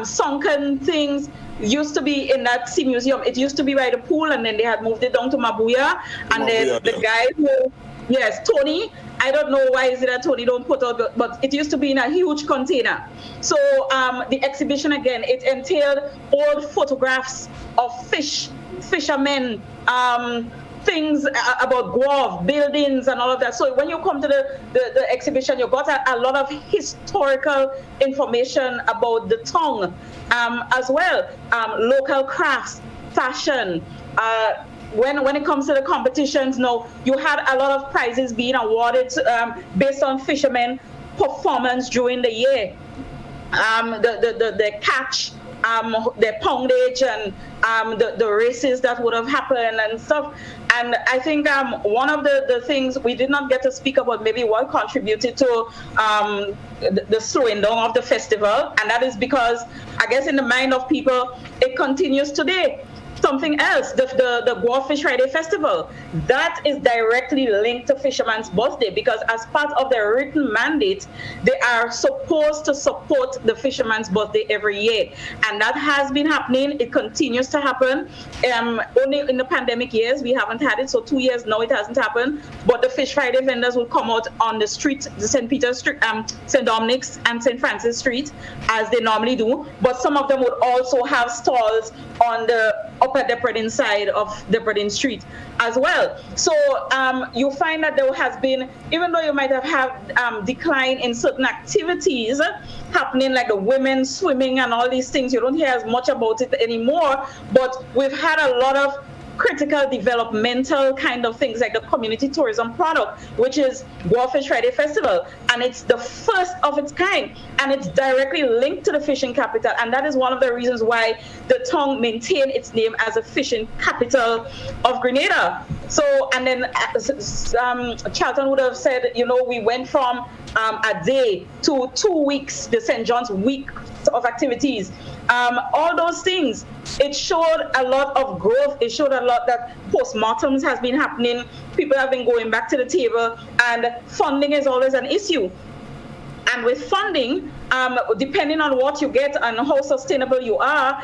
sunken things used to be in that Sea Museum. It used to be by the pool, and then they had moved it down to Mabuya, and then the guy who, Tony, I don't know why is it that Tony don't put out, but it used to be in a huge container. So the exhibition, again, it entailed old photographs of fishermen, things about Guelph, buildings and all of that. So when you come to the exhibition, you got a lot of historical information about the tongue as well, local crafts, fashion. When it comes to the competitions, now you had a lot of prizes being awarded based on fishermen' performance during the year. The catch, their poundage, and the races that would have happened and stuff. And I think one of the things we did not get to speak about, maybe what contributed to the slowing down of the festival, and that is because I guess in the mind of people, it continues today. Something else, the Guelph Fish Friday Festival, that is directly linked to Fisherman's birthday, because as part of their written mandate, they are supposed to support the Fisherman's birthday every year. And that has been happening. It continues to happen. Only in the pandemic years, we haven't had it. So 2 years now, it hasn't happened. But the Fish Friday vendors will come out on the street, the St. Peter's Street, St. Dominic's and St. Francis Street, as they normally do. But some of them would also have stalls on the upper Depredin side of Depredin Street as well. So you find that there has been, even though you might have had decline in certain activities happening, like the women swimming and all these things, you don't hear as much about it anymore, but we've had a lot of critical developmental kind of things, like the community tourism product, which is Guelph Fish Friday Festival, and it's the first of its kind, and it's directly linked to the fishing capital, and that is one of the reasons why the tongue maintained its name as a fishing capital of Grenada. So, and then Charlton would have said, we went from a day to 2 weeks, the St. John's week of activities. all those things. It showed a lot of growth. It showed a lot that postmortems has been happening. People have been going back to the table, and funding is always an issue. And with funding, depending on what you get and how sustainable you are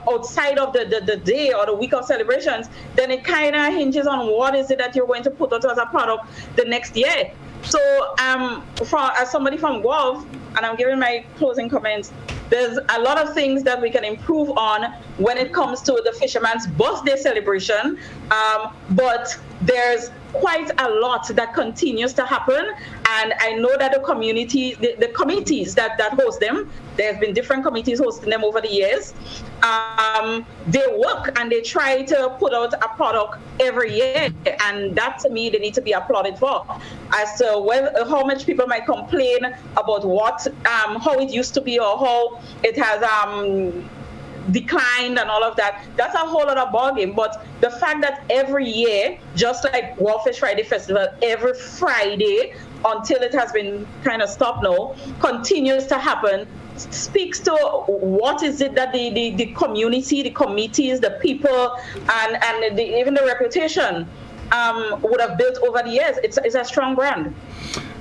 outside of the day or the week of celebrations, then it kind of hinges on what is it that you're going to put out as a product the next year. So as somebody from Guelph, and I'm giving my closing comments, there's a lot of things that we can improve on when it comes to the fisherman's birthday celebration, but there's quite a lot that continues to happen, and I know that the community, the committees that host them, there's been different committees hosting them over the years, they work and they try to put out a product every year, and that to me they need to be applauded for. As to how much people might complain about how it used to be or how it has declined and all of that, that's a whole other ballgame. But the fact that every year, just like World Fish Friday Festival, every Friday until it has been kind of stopped now, continues to happen, speaks to what is it that the community, the committees, the people, and even the reputation would have built over the years. It's a strong brand.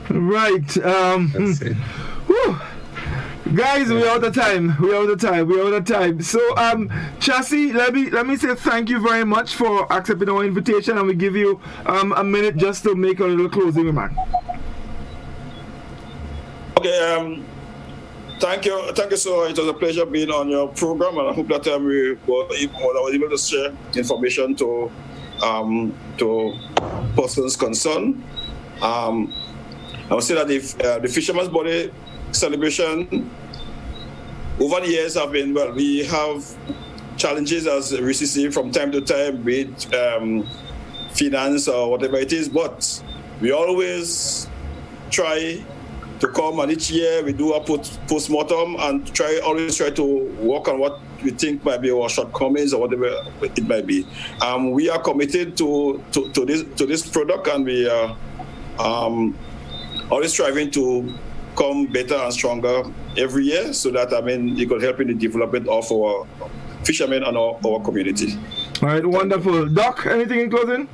Right. That's it. Whew. Guys, we're out of time. So, Chassis, let me say thank you very much for accepting our invitation, and we give you a minute just to make a little closing remark. Okay. Thank you so much. It was a pleasure being on your program, and I hope that I was able to share information to persons concerned. I would say that the Fisherman's Birthday celebration over the years have been, we have challenges as we see from time to time, be it finance or whatever it is, but we always try to come, and each year we do a post-mortem and always try to work on what we think might be our shortcomings or whatever it might be. We are committed to this product, and we are always striving to come better and stronger every year, so that it could help in the development of our fishermen and our community. All right, wonderful. Doc, anything in closing?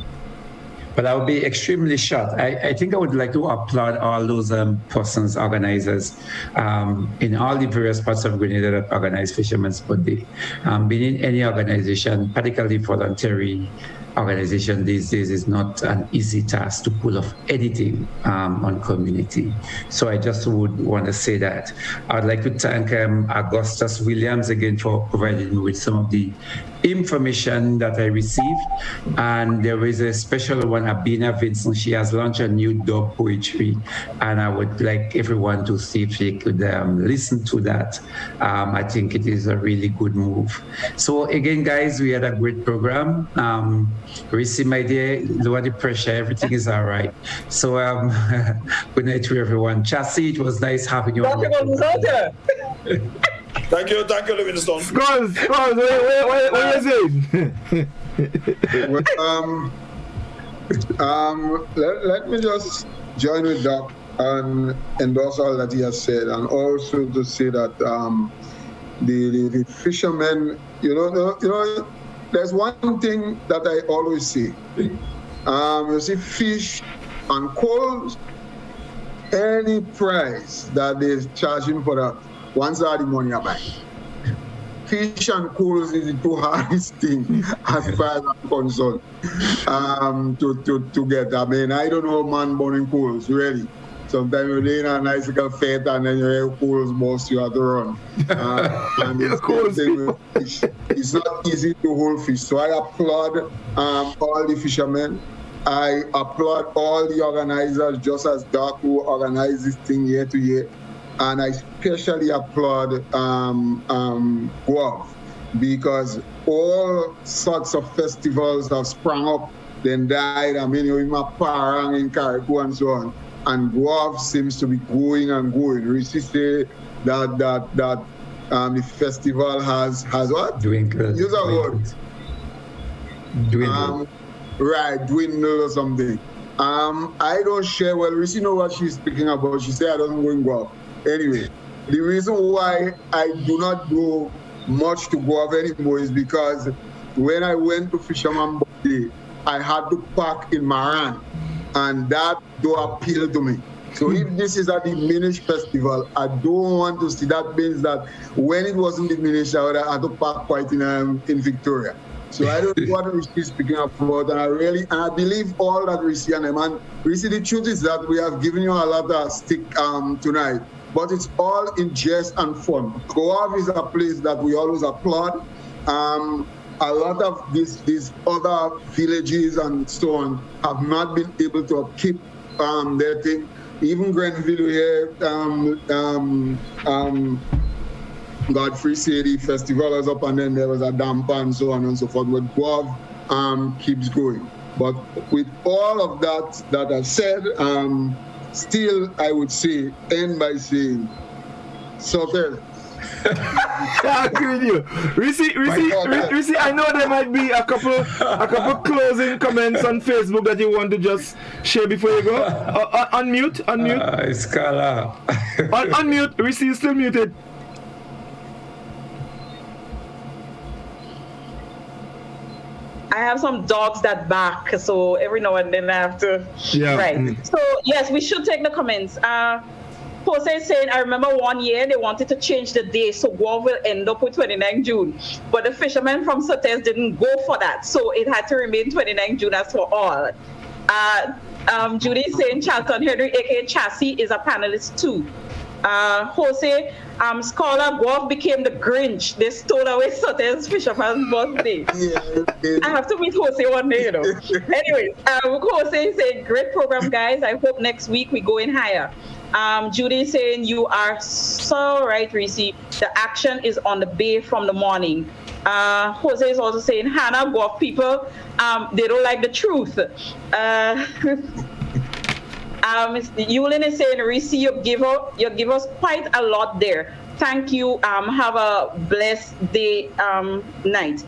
But I will be extremely short. I think I would like to applaud all those persons, organizers, in all the various parts of Grenada that organize Fisherman's Birthday. Being in any organization, particularly voluntary organization these days, is not an easy task to pull off anything on community. So I just would want to say that. I'd like to thank Augustus Williams again for providing me with some of the information that I received. And there is a special one, Abina Vincent. She has launched a new dog poetry, and I would like everyone to see if she could listen to that. I think it is a really good move. So again, guys, we had a great program. Reece, my dear, lower the pressure, everything is all right. So good night to everyone. Chassis, it was nice having you on. Thank you, Livingston. Scores, what are you saying? Let me just join with Doc and endorse all that he has said, and also to say that the fishermen, you know, there's one thing that I always say. You see, fish and coals, any price that they're charging for that, once all the money are buying. Fish and coals is the two hardest thing as far as I'm concerned to get. I mean, I don't know man burning coals, really. Sometimes you're laying a nice little fete and then you hear coals burst, you have to run. And it's not easy to hold fish. So I applaud all the fishermen. I applaud all the organizers, just as Doc, who organize this thing year to year. And I especially applaud Guelph, because all sorts of festivals have sprung up, then died. I mean, in Parang, in Carriacou, and so on. And Guelph seems to be going and going. Reece say that the festival has what? Dwindled. Use a word. Dwindled. Right, dwindled or something. I don't share. Well, Reece know what she's speaking about. She said I don't go in Guelph. Anyway, the reason why I do not go much to Guava anymore is because when I went to Fisherman Birthday, I had to park in Maran, and that don't appeal to me. So if this is a diminished festival, I don't want to see. That means that when it wasn't diminished, I would have had to park quite in Victoria. So I don't know what Reece is speaking about, and I believe all that Reece and them. And Reece, the truth is that we have given you a lot of stick tonight, but it's all in jest and fun. Goav is a place that we always applaud. A lot of these other villages and so on have not been able to keep their thing. Even Grenville here, Godfrey said the festival was up, and then there was a damper and so on and so forth. But Guav keeps going. But with all of that I've said, still I would say, end by saying, Sotel. I agree with you. Reece, I know there might be a couple closing comments on Facebook that you want to just share before you go. Unmute. Scala. Unmute. Reece, you still muted. I have some dogs that bark, so every now and then I have to. Yeah. Right. So yes, we should take the comments. Jose is saying, I remember one year they wanted to change the day, so Guav will end up with 29 June. But the fishermen from Sotes didn't go for that, so it had to remain 29 June as for all. Judy is saying Charlton Henry, aka Chassis, is a panelist too. Jose, Scholar Guav became the Grinch. They stole away Sotes fisherman's birthday. I have to meet Jose one day, you know. Anyways, Jose is saying, great program, guys. I hope next week we go in higher. Judy is saying, you are so right, Reece. The action is on the bay from the morning. Jose is also saying, Hannah, Guav people, they don't like the truth. Yulin is saying, Reece, you give us quite a lot there. Thank you. Have a blessed day, night.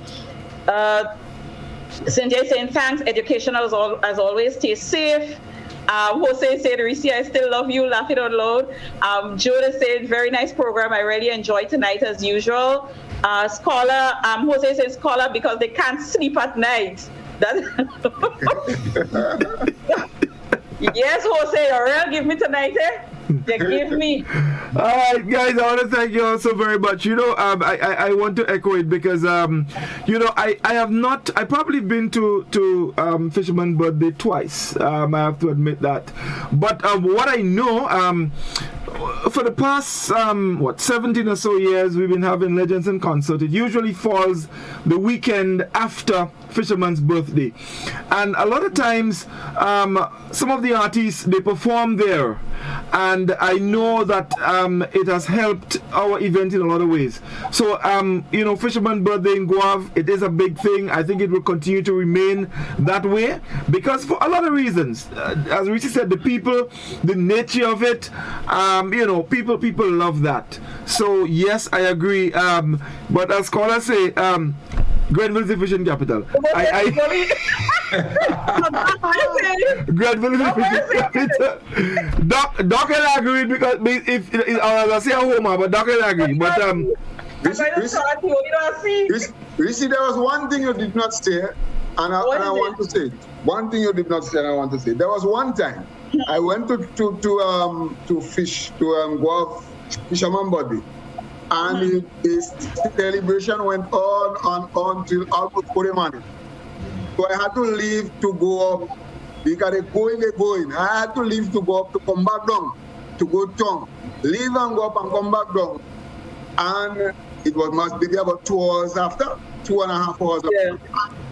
Cynthia is saying, thanks. Educational as always. Stay safe. Jose said, Reece, I still love you, laughing out loud. Joda said, very nice program. I really enjoyed tonight as usual. Scholar, Jose says, Scholar, because they can't sleep at night. Yes, Jose, Aurel, give me tonight, eh? They give me. All right, guys, I want to thank you all so very much. You know, I want to echo it because, you know, I probably been to Fisherman Birthday twice. I have to admit that. But what I know, for the past 17 or so years, we've been having Legends in Concert. It usually falls the weekend after Fisherman's Birthday, and a lot of times some of the artists, they perform there, and I know that it has helped our event in a lot of ways. So you know, Fisherman's Birthday in Guav, it is a big thing. I think it will continue to remain that way because for a lot of reasons, as Reece said, the people, the nature of it, you know, people love that. So yes, I agree. But as scholars say, Grenville is the fishing capital. Grenville is the fishing capital. Doc will agree because if I say a homer, but Doc will agree. But Reece, there was one thing you did not say, and I want to say. One thing you did not say, and I want to say. There was one time I went to fish to Guav Fisherman Birthday. And the celebration went on till almost 40 minutes. So I had to leave to go up. Because they're going. I had to leave to go up to come back down, to go down. Leave and go up and come back down. And it must be about 2 hours after, 2.5 hours after.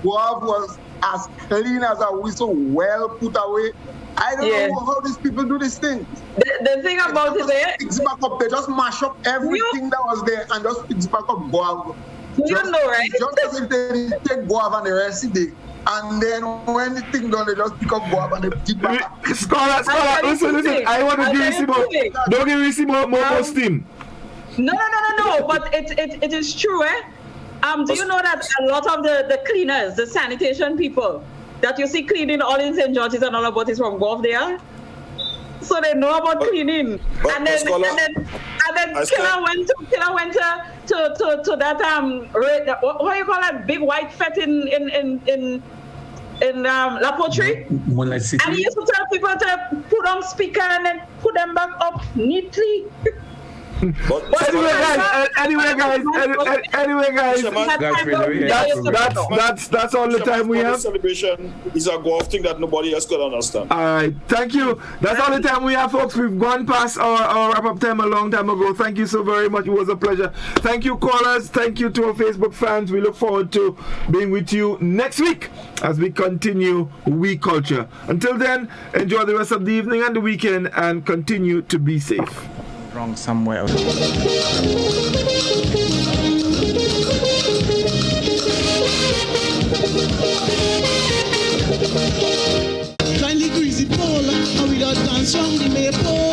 Guav was as clean as a whistle, well put away. I don't know how these people do this thing. The thing about it, fix back up. They just mash up everything that was there and just fix back up Guav. You know, right? Just as if they take Guav and the rest of the day. And then when the thing done, they just pick up Guav and they keep back. Scholar, listen. I want to give Reece more. Don't give Reece more steam. No. But it is true, eh? Do you know that a lot of the cleaners, the sanitation people, that you see cleaning all in St. George's and all about is from Guav there? So they know about cleaning. And then Killer went to that what do you call that big white fete in La Poterie, and he used to tell people to put on speaker and then put them back up neatly. Anyway, guys. That's all the time we have. Celebration is a golf thing that nobody else could understand. All right, thank you. That's all the time we have, folks. We've gone past our wrap-up time a long time ago. Thank you so very much. It was a pleasure. Thank you, callers. Thank you to our Facebook fans. We look forward to being with you next week as we continue We Culture. Until then, enjoy the rest of the evening and the weekend and continue to be safe. Wrong somewhere. Kindly greasy pole, and we don't dance wrong, the maypole.